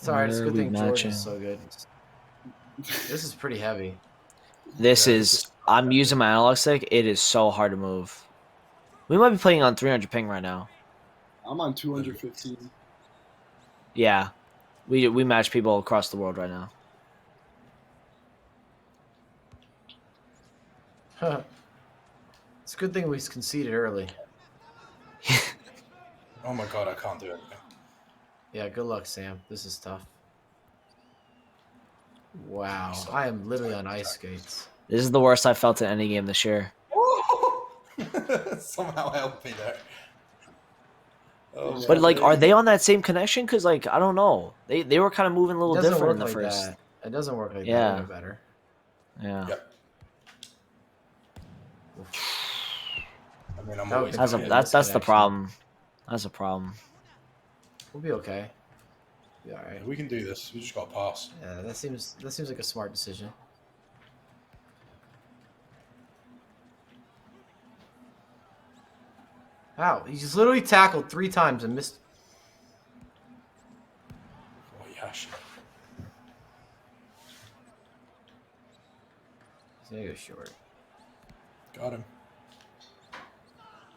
alright. It's a Where good are we thing George matching? is so good. This is pretty heavy. This Yeah, is. I'm using my analog stick. It is so hard to move. We might be playing on 300 ping right now. I'm on 215. Yeah, we match people across the world right now. It's a good thing we conceded early. Oh my god, I can't do anything. Yeah, good luck, Sam. This is tough. Wow, I am literally on ice skates. This is the worst I felt in any game this year. Somehow help me there. Oh, But like, are buddy. they on that same connection? Because like, I don't know. They were kind of moving a It little doesn't different work in the like first. that. It doesn't work like Yeah. that. Way better. Yeah. Yep. I mean, I'm That always was- gonna That's hit. the problem. That's a problem. We'll be okay. Be all right. Yeah, we can do this. We just got to pass. Yeah, that seems like a smart decision. Wow, he just literally tackled 3 times and missed. Oh, yeah, shit. He's gonna go short. Got him.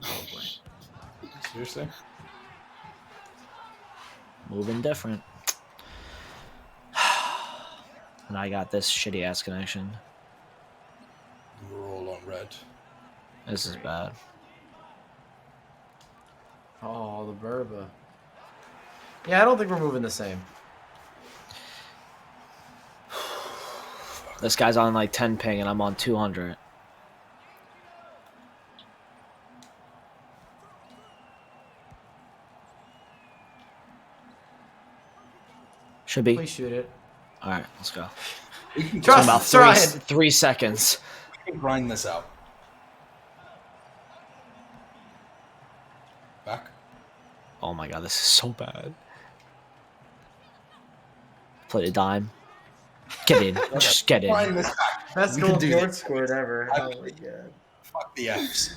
Oh boy. Seriously? Moving different. And I got this shitty ass connection. We're all on red. This is Great. bad. Oh, the Burba. Yeah, I don't think we're moving the same. This guy's on like 10 ping and I'm on 200. Should be. Please shoot it. All right, let's go. We can, Trust In about us, Ryan. 3 seconds. we can grind this out. Back. Oh my god, this is so bad. Play a dime. Get in. Just get in. Grind this back. Best We goal can do George this. scored ever. Oh my god. Fuck the Fs.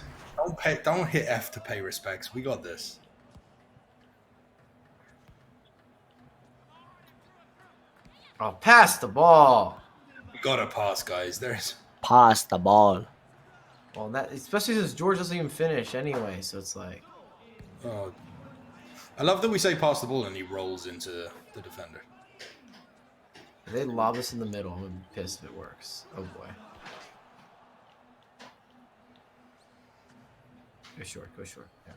Don't hit F to pay respects. We got this. Oh, pass the ball. We gotta pass, guys. There's Pass the ball. Well, that especially since George doesn't even finish anyway, so it's like. oh, I love that we say pass the ball and he rolls into the defender. If they lob this in the middle, I'm gonna be pissed if it works. Oh boy. Go short. Go short. Yeah.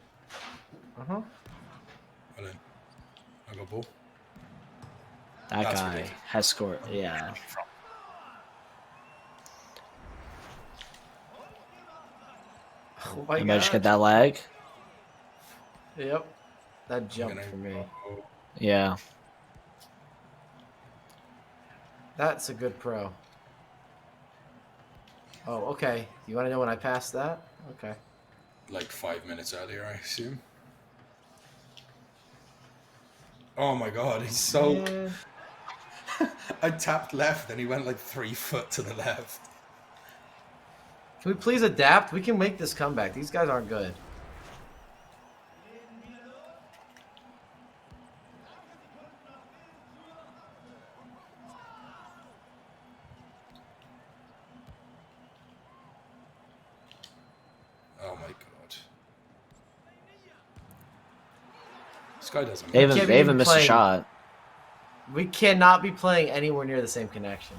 Uh-huh. Well then, I got ball. That That's guy ridiculous. has scored. Yeah. Oh my I might just god. get that lag. Yep. That jumped for me. Yeah. That's a good pro. Oh, okay. You want to know when I passed that? Okay. Like 5 minutes earlier, I assume. Oh my god, he's so. Yeah. I tapped left and he went like 3 foot to the left. Can we please adapt? We can make this comeback. These guys aren't good. Oh my god. This guy doesn't. They can't even, be they even missed a playing. shot. We cannot be playing anywhere near the same connection.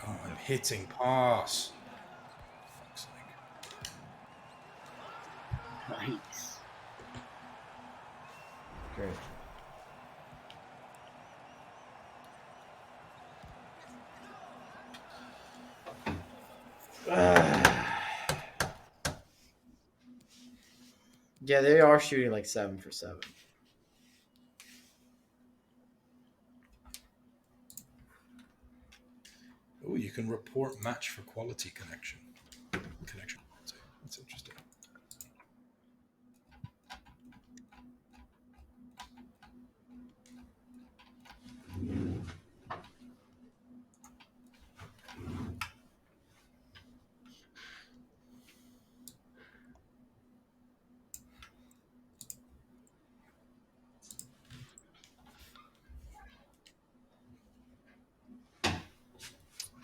Oh, I'm hitting pass. Fuck's sake. Nice. Great. Yeah, they are shooting like 7 for 7. Oh, you can report match for quality connection. Connection quality. That's interesting.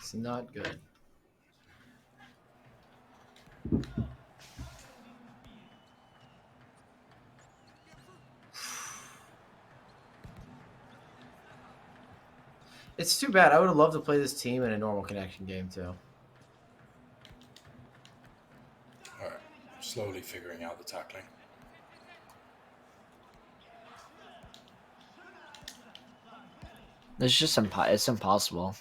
It's not good. It's too bad. I would have loved to play this team in a normal connection game too. Alright. Slowly figuring out the tackling. It's just it's impossible.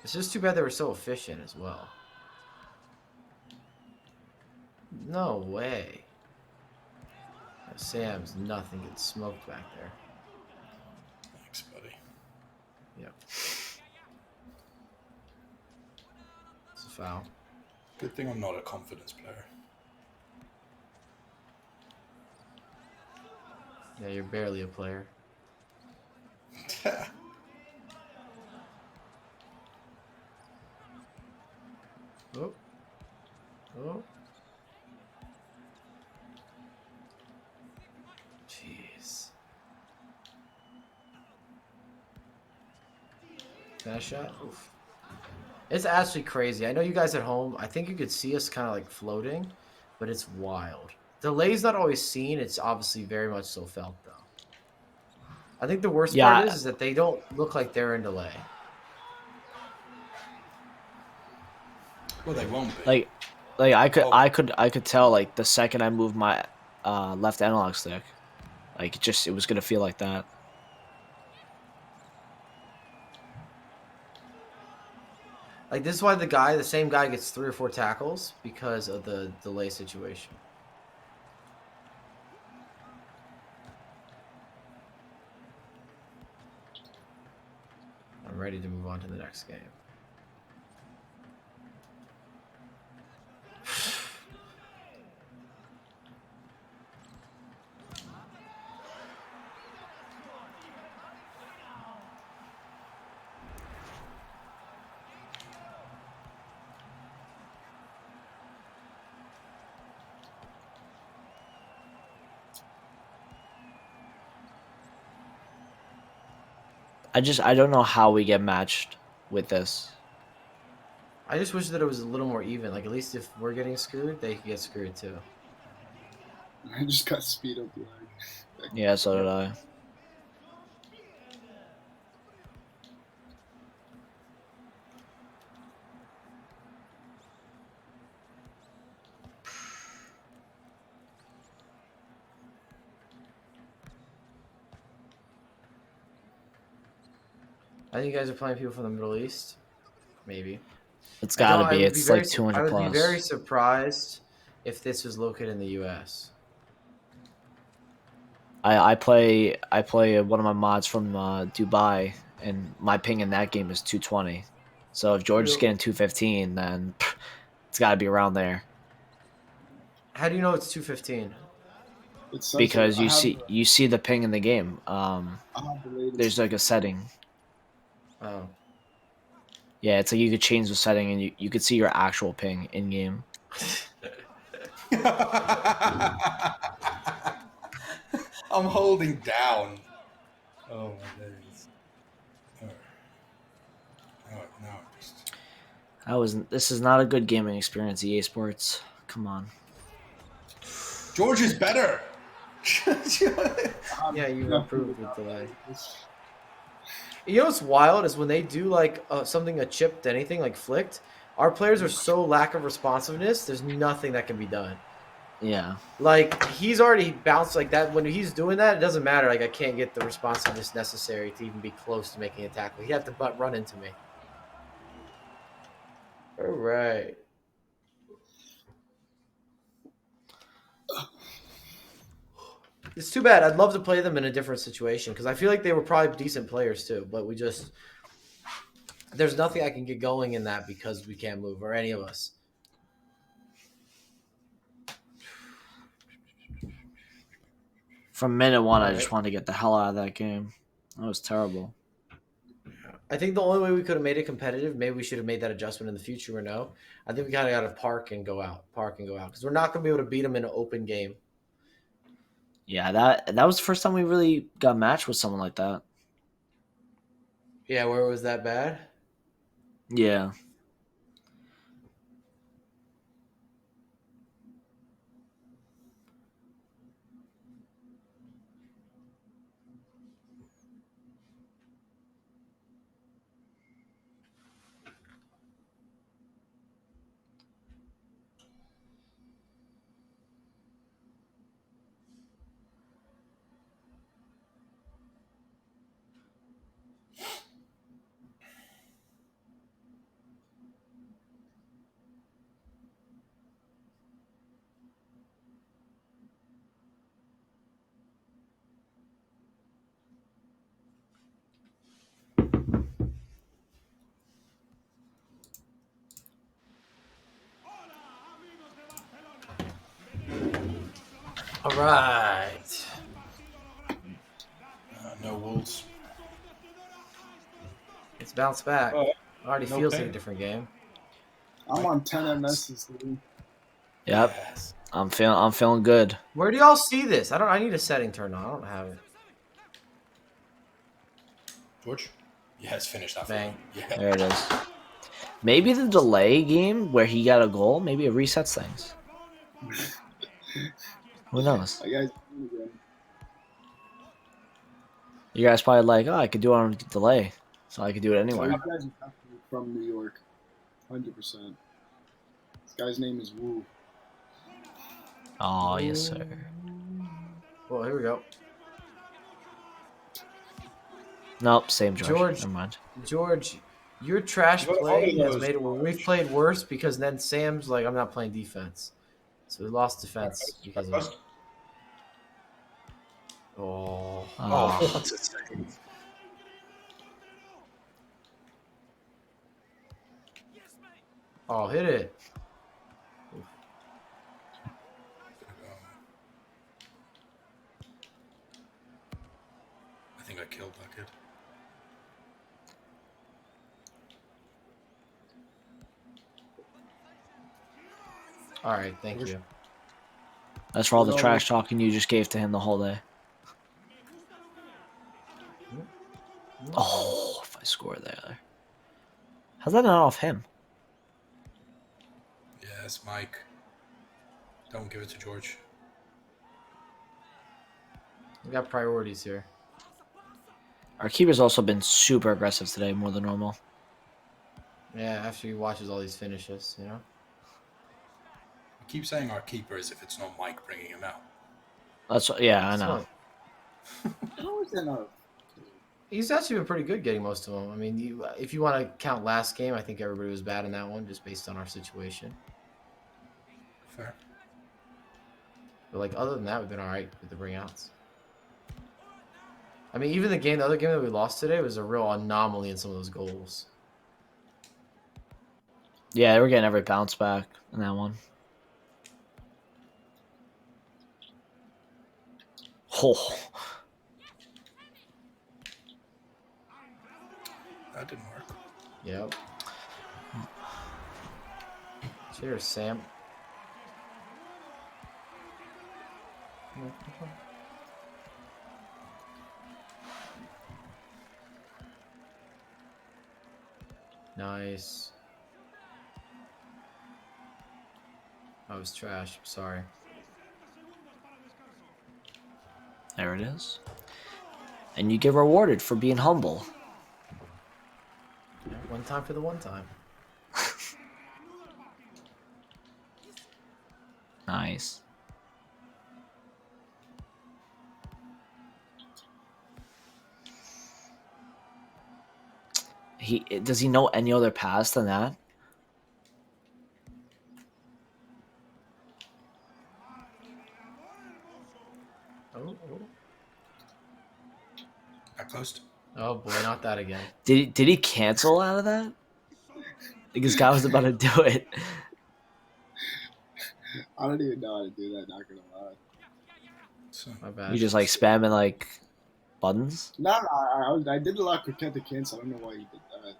It's just too bad they were so efficient as well. No way. Sam's nothing gets smoked back there. Thanks, buddy. Yep. It's a foul. Good thing I'm not a confidence player. Yeah, you're barely a player. Oh. Oh. Jeez. That shot? Oof. It's actually crazy. I know you guys at home, I think you could see us kind of like floating, but it's wild. Delay's not always seen. It's obviously very much so felt, though. I think the worst part is that they don't look like they're in delay. Well, they won't be. Like I could tell like the second I moved my left analog stick, like it was gonna feel like that. Like this is why the same guy gets 3 or 4 tackles because of the delay situation. I'm ready to move on to the next game. I don't know how we get matched with this. I just wish that it was a little more even. Like, at least if we're getting screwed, they could get screwed too. I just got speed up lag. Yeah, so did I. I think you guys are playing people from the Middle East. Maybe. It's got to be. It's like I 200 would be very plus. surprised if this was located in the U.S. I play one of my mods from Dubai, and my ping in that game is 220. So if George is getting 215, then it's got to be around there. How do you know it's 215? Because you see the ping in the game. There's like a setting. Oh. Yeah, it's like you could change the setting and you could see your actual ping in game. I'm holding down. Oh my days. No. This is not a good gaming experience, EA Sports. Come on. George is better. Yeah, you improved with delay. You know what's wild is when they do like something a chipped anything like flicked, our players are so lack of responsiveness. There's nothing that can be done. Yeah. Like he's already bounced like that. When he's doing that, it doesn't matter. Like I can't get the responsiveness necessary to even be close to making a tackle. He'd have to run into me. All right. It's too bad. I'd love to play them in a different situation because I feel like they were probably decent players too, but there's nothing I can get going in that because we can't move, or any of us. From minute one, I just wanted to get the hell out of that game. That was terrible. I think the only way we could have made it competitive, maybe we should have made that adjustment in the future or no. I think we kind of got to park and go out. Because we're not going to be able to beat them in an open game. Yeah, that was the first time we really got matched with someone like that. Yeah, where it was that bad? Yeah. All right. No Wolves. It's bounced back. Already no feels pain. like a different game. I'm on 10 MS this league. Yep. Yes. I'm feeling good. Where do y'all see this? I need a setting turned on. I don't have it. George? Yeah, it's finished. Bang. Yeah. There it is. Maybe the delay game where he got a goal, maybe it resets things. Who knows? You guys probably like, oh, I could do it on delay, so I could do it anywhere. So you guys are from New York, 100%. This guy's name is Wu. Oh, yes, sir. Well, here we go. Nope, same George. George. Never mind. George, your trash play has made it where we've played worse because then Sam's like, I'm not playing defense. So we lost defense because of it. Oh. What's it saying? Oh, hit it. I think I killed that kid. All right, thank you. That's for all the trash talking you just gave to him the whole day. Oh, if I score there. How's that not off him? Yes, Mike. Don't give it to George. We got priorities here. Our keeper's also been super aggressive today, more than normal. Yeah, after he watches all these finishes, you know? We keep saying our keeper as if it's not Mike bringing him out. Yeah, I So, know. How is that not? he's actually been pretty good getting most of them. I mean, if you want to count last game, I think everybody was bad in that one just based on our situation. Fair. But, like, other than that, we've been all right with the bring-outs. I mean, even the other game that we lost today was a real anomaly in some of those goals. Yeah, we're getting every bounce back in that one. Oh, That didn't work. Yep. Cheers, Sam. Nice. I was trash. I'm sorry. there it is. And you get rewarded for being humble. Yeah, one time for the one time. Nice. Does he know any other pass than that? Oh. Back post. Oh boy, not that again. Did he cancel out of that? Because guy was about to do it. I don't even know how to do that. Not gonna lie. So, My bad. You just like spamming like buttons. No, I did a lot quick to cancel. I don't know why you did that.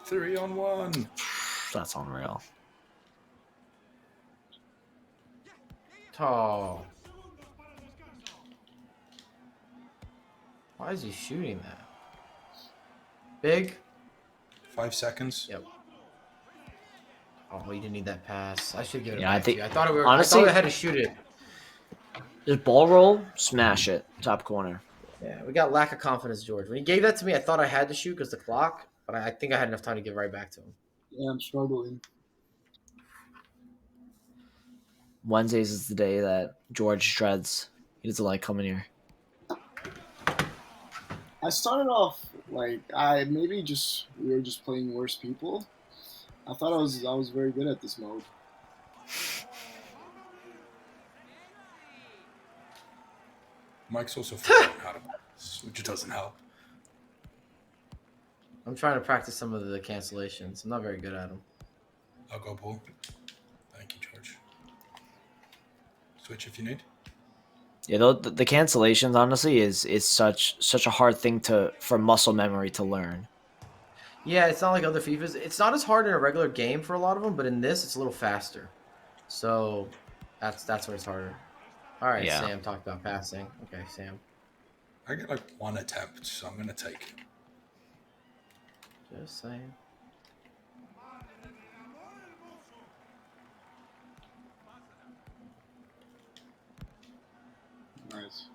3-on-1. That's unreal. Oh. Why is he shooting that? Big? 5 seconds. Yep. Oh, you didn't need that pass. I should give it Yeah, I back think- to you. I thought honestly- I had to shoot it. Just ball roll, smash it, top corner. Yeah, we got lack of confidence, George. When he gave that to me, I thought I had to shoot because the clock, but I think I had enough time to give it right back to him. Yeah, I'm struggling. Wednesdays is the day that George shreds. He doesn't like coming here. I started off like we were just playing worse people. I thought I was very good at this mode. Mike's also forgotten how to pass, which doesn't help. I'm trying to practice some of the cancellations. I'm not very good at them. I'll go ball. Thank you, George. Switch if you need. Yeah, the cancellations honestly is such a hard thing for muscle memory to learn. Yeah, it's not like other FIFAs. It's not as hard in a regular game for a lot of them, but in this, it's a little faster. So that's where it's harder. All right, Yeah. Sam talked about passing. Okay, Sam. I get like 1 attempt, so I'm gonna take it. Just saying. Nice.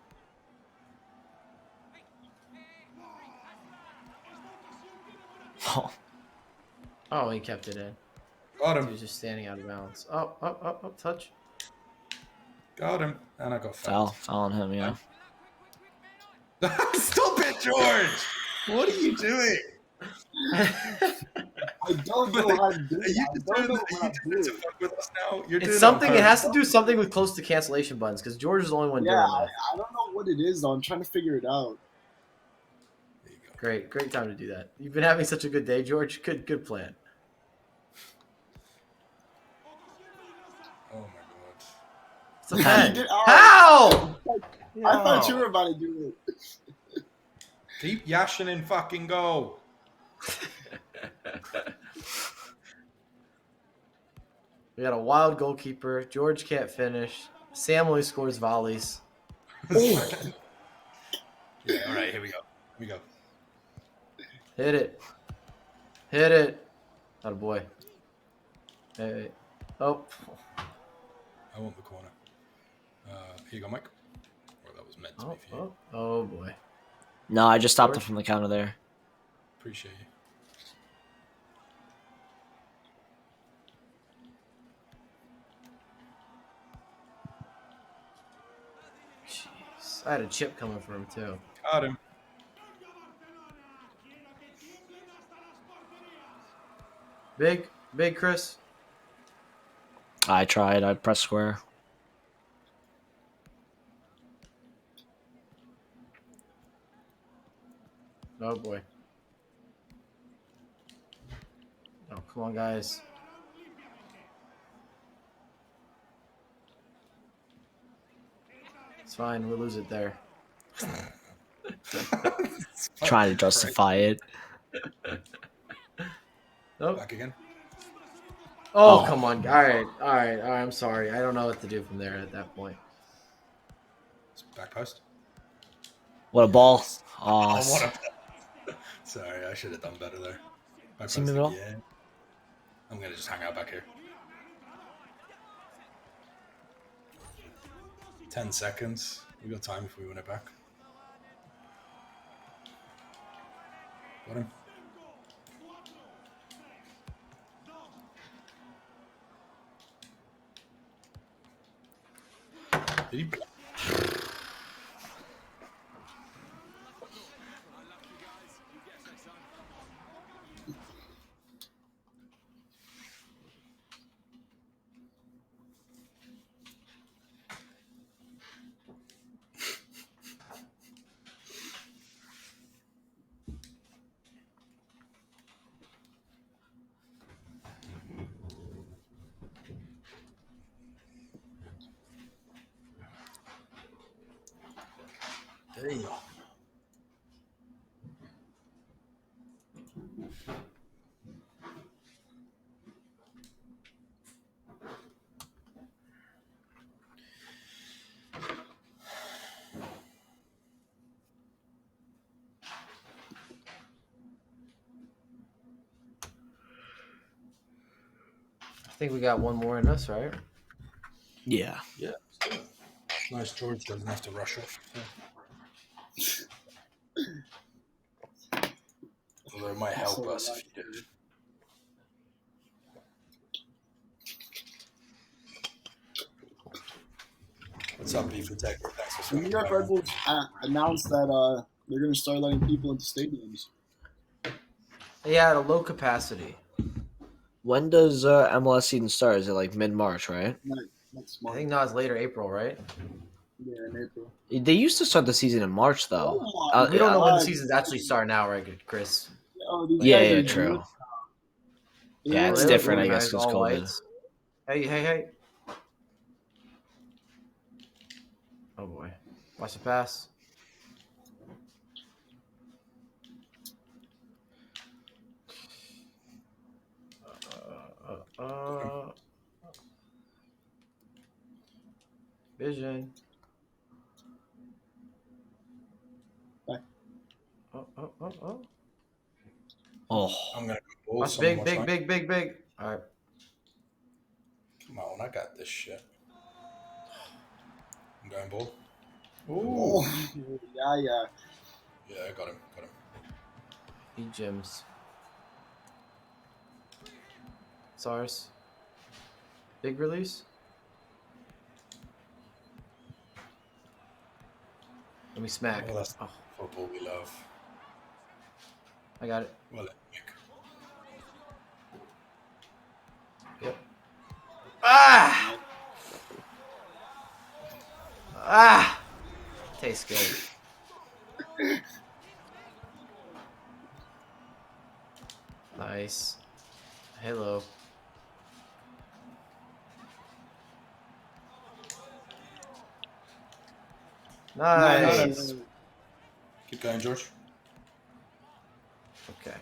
Oh, he kept it in. Got He him. was just standing out of bounds. Oh, touch. Got him. And I got Foul fouled. on him, yeah. Stop it, George! What are you doing? I don't know how to do Are you it. I just don't doing know that? what Are I'm you doing doing. to fuck with us now? You're doing It's something. on It has to purpose. do something with close to cancellation buttons because George is the only one doing Yeah, that. I don't know what it is though. I'm trying to figure it out. There you go. Great time to do that. You've been having such a good day, George. Good plan. Oh my god. It's a You pen. did- How? I thought you were about to do it. Keep yashing in fucking goal. We got a wild goalkeeper. George can't finish. Sam only scores volleys. Yeah, all right, here we go. we go. Hit it. Hit it. Atta boy. Hey. Oh. I want the corner. Here you go, Mike. Well, that was meant to be for you. Oh boy. No, I just stopped it from the counter there. Appreciate you. Jeez. I had a chip coming for him too. Got him. Big Chris. I tried. I pressed square. Oh boy. Oh, come on, guys. It's fine. We'll lose it there. Trying to justify it. Nope. Back again. Oh, come on. All right. I'm sorry. I don't know what to do from there at that point. Back post. What a ball. Oh, Sorry, I should have done better there. Back See me post at all? again. I'm going to just hang out back here. 10 seconds. We got time if we win it back. Got him. Did he? Damn. I think we got one more in us, right? yeah. Yeah. Nice. George doesn't have to rush off. Yeah. Although it might help us if you do. What's up, Beef Protector? Thanks for The New swinging York by, Red man. Bulls announced that they're going to start letting people into stadiums. Yeah, at a low capacity. When does MLS season start? Is it like mid-March, right? Next I month. think now it's later April, right? Yeah, in April. They used to start the season in March, though. Oh We don't know my when the God. seasons actually start now, right, Chris? Oh, these Yeah, guys yeah, are true. good. Yeah, it's They look different, I guess, organized, because all COVID. whites. Hey. Oh boy. Watch the pass. Vision. Back. Oh. Oh, I'm going to go ball. Watch Someone big. watch mine. Big. All right. Come on, I got this shit. I'm going ball. Oh, yeah. Yeah, I got him. Eat gyms. SARS. Big release. Let me smack. Well, that's Oh, football we love. I got it. Well, Yep. Ah! Tastes good. Nice. Hello. Nice. keep going, George. Okay.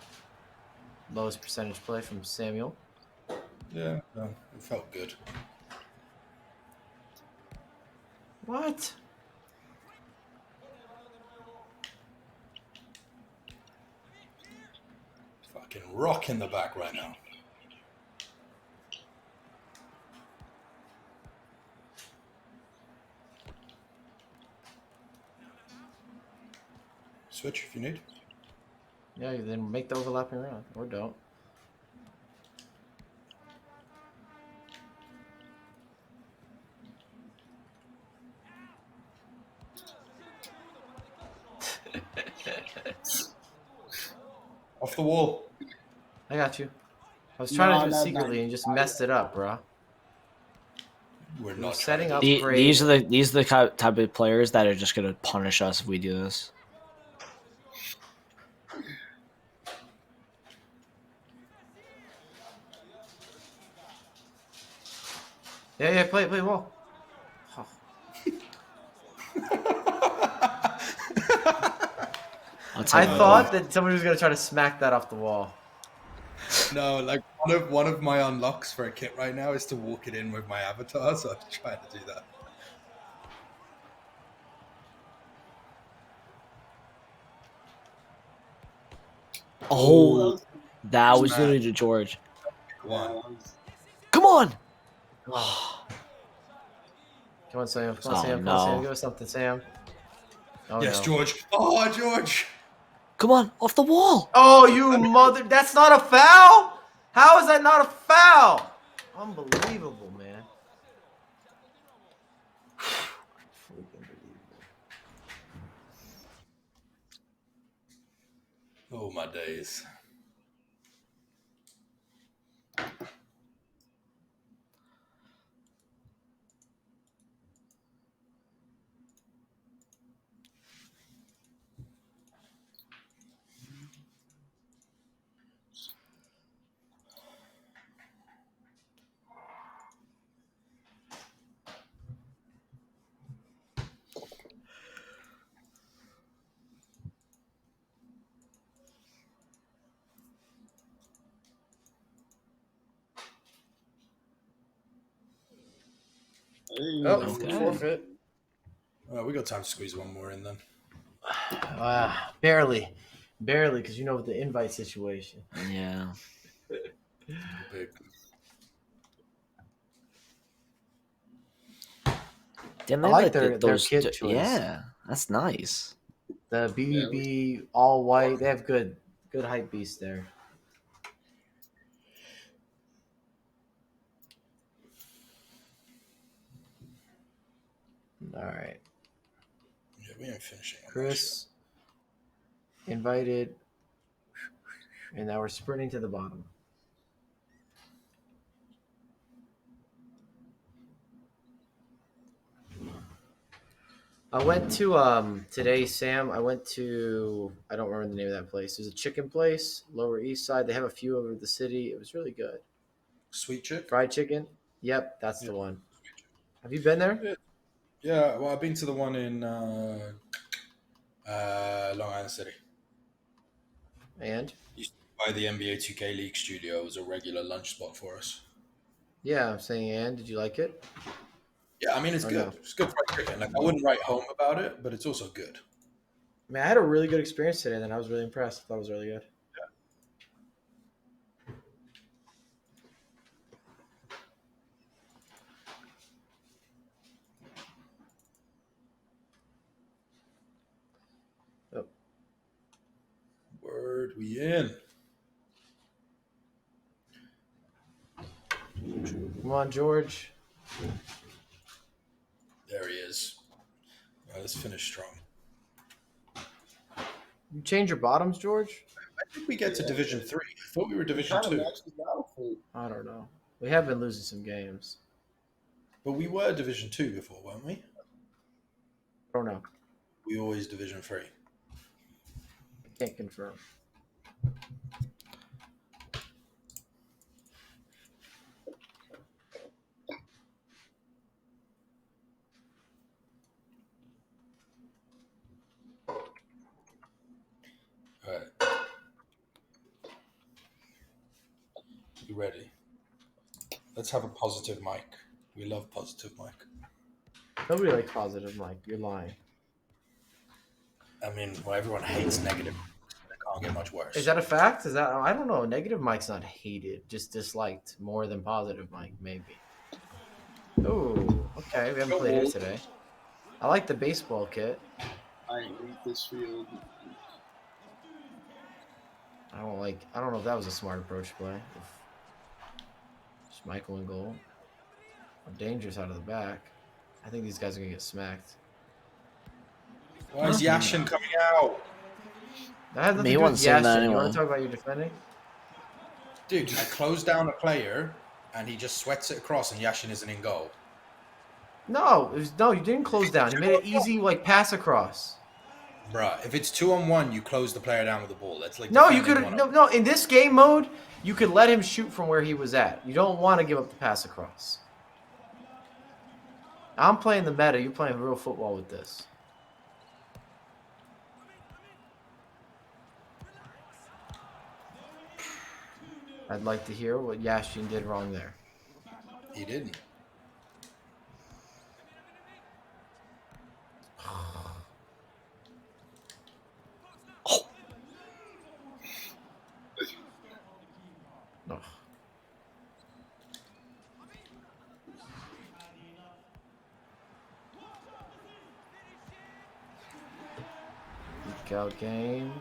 Lowest percentage play from Samuel. Yeah, it felt good. What? Can rock in the back right now. Switch if you need. Yeah, then make the overlapping round, or don't. Off the wall. I got you. I was trying to do it No, secretly and just messed it up, bro. We're We're not setting trying up to great. These are the type of players that are just gonna punish us if we do this. Yeah, play well. Oh. I thought that somebody was gonna try to smack that off the wall. No, like one of my unlocks for a kit right now is to walk it in with my avatar, so I'm trying to do that. Oh, that was Man. literally to George. One. Come on! Come on, Sam. Come on, Oh, Sam. Come no. on, Sam. Give us something, Sam. Oh, Yes, no. George. Oh, George. Come on, off the wall! Oh, you mother! That's not a foul. How is that not a foul? Unbelievable, man. Freaking unbelievable. Oh, my days. Oh, Okay. forfeit. We got time to squeeze one more in then. Barely, because you know with the invite situation. Yeah. Big. Damn, I they like their those. kit choice. Yeah, that's nice. The BBB all white. They have good hype beast there. All right. Yeah, we ain't finishing. Chris invited, and now we're sprinting to the bottom. I went to today, Sam. I went to I don't remember the name of that place. There's a chicken place, Lower East Side. They have a few over the city. It was really good. Sweet chick. Fried chicken. Yep, that's the one. Have you been there? Yeah. Well, I've been to the one in Long Island City. And Used to buy the NBA 2K League studio. It was a regular lunch spot for us. yeah, I'm saying. And did you like it? Yeah, I mean it's Or good. no? It's good fried chicken. Like I wouldn't write home about it, but it's also good. I mean, I had a really good experience today, and I was really impressed. I thought it was really good. Oh. Word, we in. Come on, George. There he is. All right, let's finish strong. You change your bottoms, George? I think we get to Division 3. I thought we were Division 2. I don't know. We have been losing some games. But we were Division 2 before, weren't we? I don't know. We always Division 3. I can't confirm. All right. You ready? Let's have a positive mic. We love positive mic. Nobody likes positive, Mike. You're lying. I mean, well, everyone hates negative. I can't get much worse. Is that a fact? Is that I don't know. Negative Mike's not hated, just disliked more than positive Mike, maybe. Oh, okay. We haven't played here today. I like the baseball kit. I hate this field. I don't know if that was a smart approach play. Just Michael in goal. Dangerous out of the back. I think these guys are gonna get smacked. Why is Yashin coming out? That has nothing to do with saying that Yashin. You anyway. want to talk about your defending? Dude, I closed down a player, and he just sweats it across, and Yashin isn't in goal. No, you didn't close down. You made an easy pass across. Bruh, if it's 2-on-1, you close the player down with the ball. That's like No, you defending could one-on-one. no. In this game mode, you could let him shoot from where he was at. You don't want to give up the pass across. I'm playing the meta. You're playing real football with this. I'd like to hear what Yashin did wrong there. He didn't. No. Weak out game.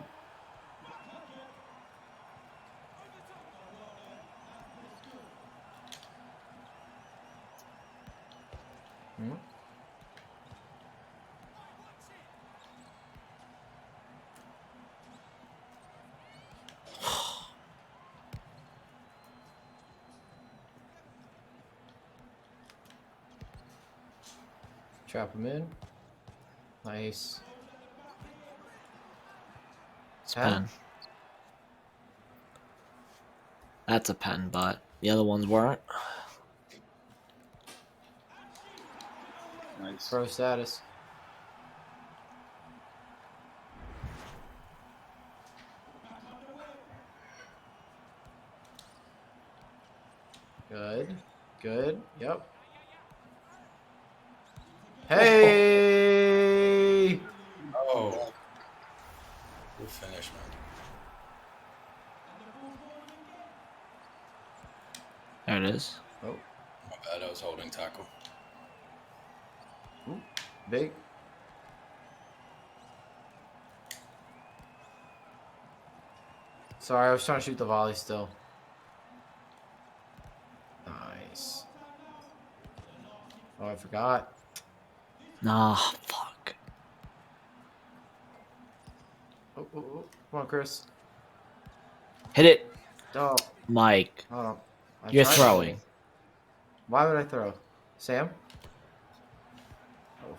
Trap him in. Nice. It's pen. That's a pen, but the other ones weren't. Nice. Pro status. Good. Good. Yep. Hey! Oh. Good finish, man. There it is. Oh, My bad, I was holding tackle. ooh, big. Sorry, I was trying to shoot the volley still. Nice. Oh, I forgot. Nah, fuck. Oh, oh, oh. Come on, Chris. Hit it, Oh, Mike. hold on. I You're tried throwing. to. Why would I throw? Sam? Oh.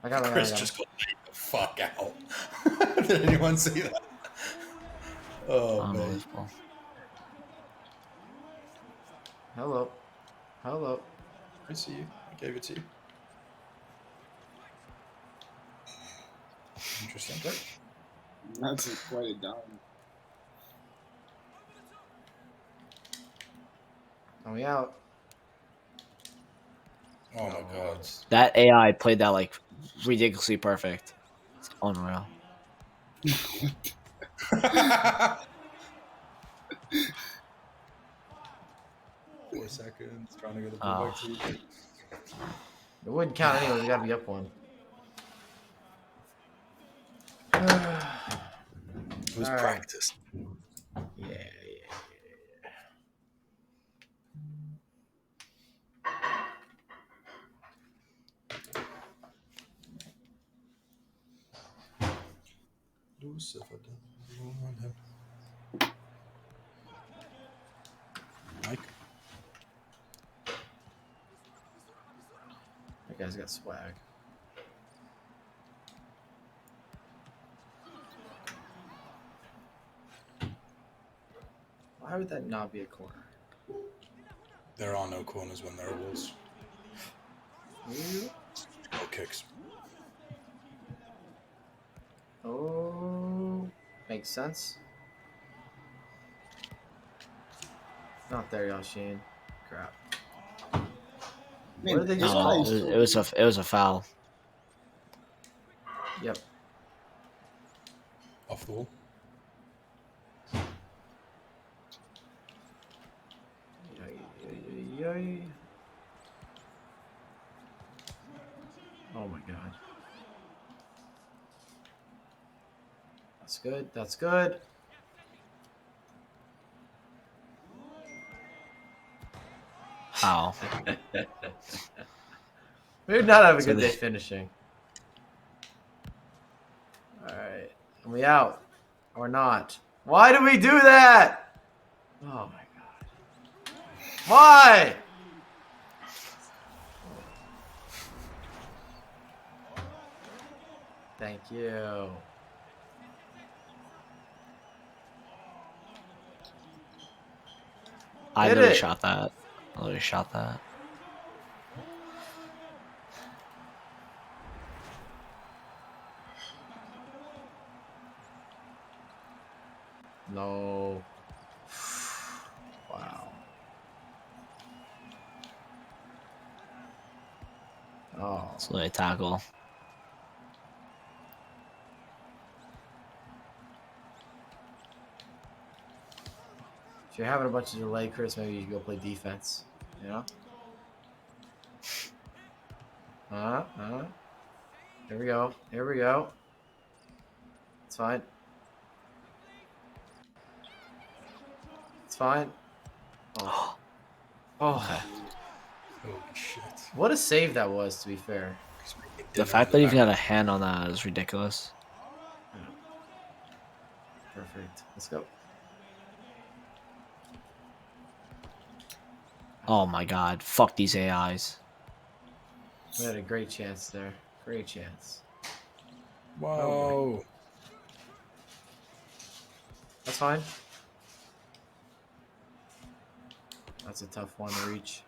I got it. Chris just got laid the fuck out. Did anyone see that? Oh, man. Unbelievable. Hello. Hello. I see you. I gave it to you. Interesting. That's quite a down. Are we out? Oh, my God. That AI played that like ridiculously perfect. It's unreal. 4 seconds. Trying to get the ball back to you. It wouldn't count anyway. We gotta be up one. It was All right. practice. Yeah. Mike? That guy's got swag. Why would that not be a corner? There are no corners when there are walls. Ooh. Or kicks. Oh, makes sense. Not there, Yashin. Crap. Man, What did they just No, call? it was a foul. Yep. Fool. Oh my god. That's good. That's good. How? We did not have a So good they- day finishing. All right. Are we out? Or not? Why do we do that? Oh my god. Why? Thank you. I Hit literally it. shot that. I literally shot that. No. Wow. Oh. It's literally a tackle. If you're having a bunch of delay, Chris, maybe you should go play defense. You know? Here we go. Here we go. It's fine. It's fine. Oh. Oh. Okay. Holy shit. What a save that was, to be fair. The fact that you even got a hand on that is ridiculous. Perfect. Let's go. Oh my god. Fuck these AIs. We had a great chance there. Great chance. Whoa. That's fine. That's a tough one to reach.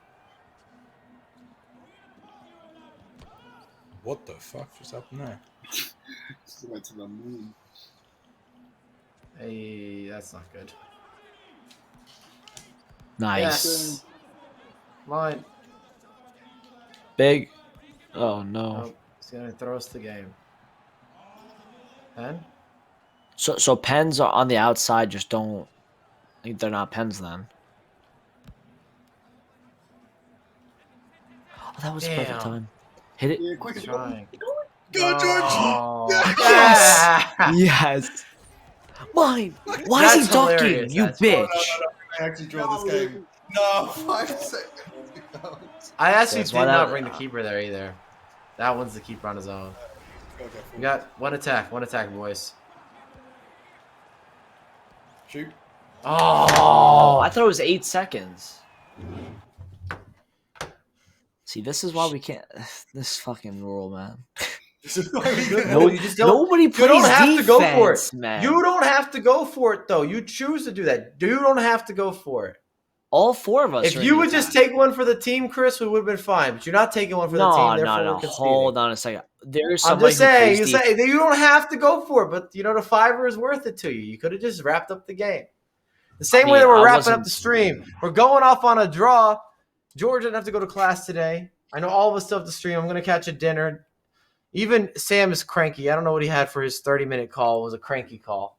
What the fuck just happened there? Just went to the moon. Hey, that's not good. Nice. Yes. Line. Big. Oh no. Nope. He's gonna throw us the game. Pen? So pens are on the outside. Just don't. They're not pens then. Oh, that was the perfect Damn. time. Hit it. Yeah, quick. Trying. Go, George! Oh. Yes! Yeah. Yes. Mine. Why That's is he ducking? hilarious. You That's bitch. I actually draw this game. No, 5 seconds. I actually That's did why not that- bring the keeper there either. That one's the keeper on his own. Okay, We got one attack, boys. Shoot. Oh, Oh, I thought it was 8 seconds. See, this is why we can't. This fucking rule, man. No, you just don't. Nobody You plays don't have to go for it. defense, man. You don't have to go for it though. You choose to do that. You don't have to go for it. All 4 of us. If are you in would the just attack. take one for the team, Chris, we would have been fine. But you're not taking one for the team. Therefore, we're conceding. Hold on a second. There's I'm somebody just saying. who You plays say that you don't have to go for it, but you know the fiver is worth it to you. You could have just wrapped up the game. The same way that we're wrapping up the stream. We're going off on a draw. George didn't have to go to class today. I know all of us still have to stream. I'm going to catch a dinner. Even Sam is cranky. I don't know what he had for his 30-minute call. It was a cranky call.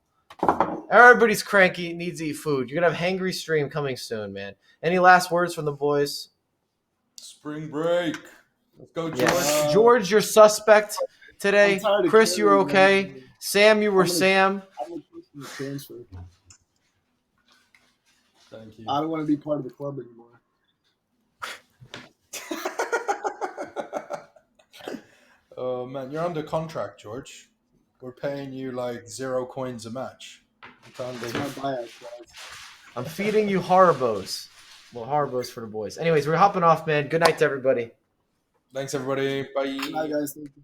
Everybody's cranky, needs to eat food. You're going to have hangry stream coming soon, man. Any last words from the boys? Spring break. Let's go, George. Yes. George, you're suspect today. I'm tired of Chris, you were carrying, okay. man. Sam, you were I'm gonna- Sam. I'm gonna push the transfer. Thank you. I don't want to be part of the club anymore. Oh man, you're under contract, George. We're paying you like 0 coins a match. You can't It's leave. my buyout, guys. I'm feeding you Haribos. Well, Haribos for the boys. Anyways, we're hopping off, man. Good night to everybody. Thanks everybody. Bye. Bye, guys. Thank you.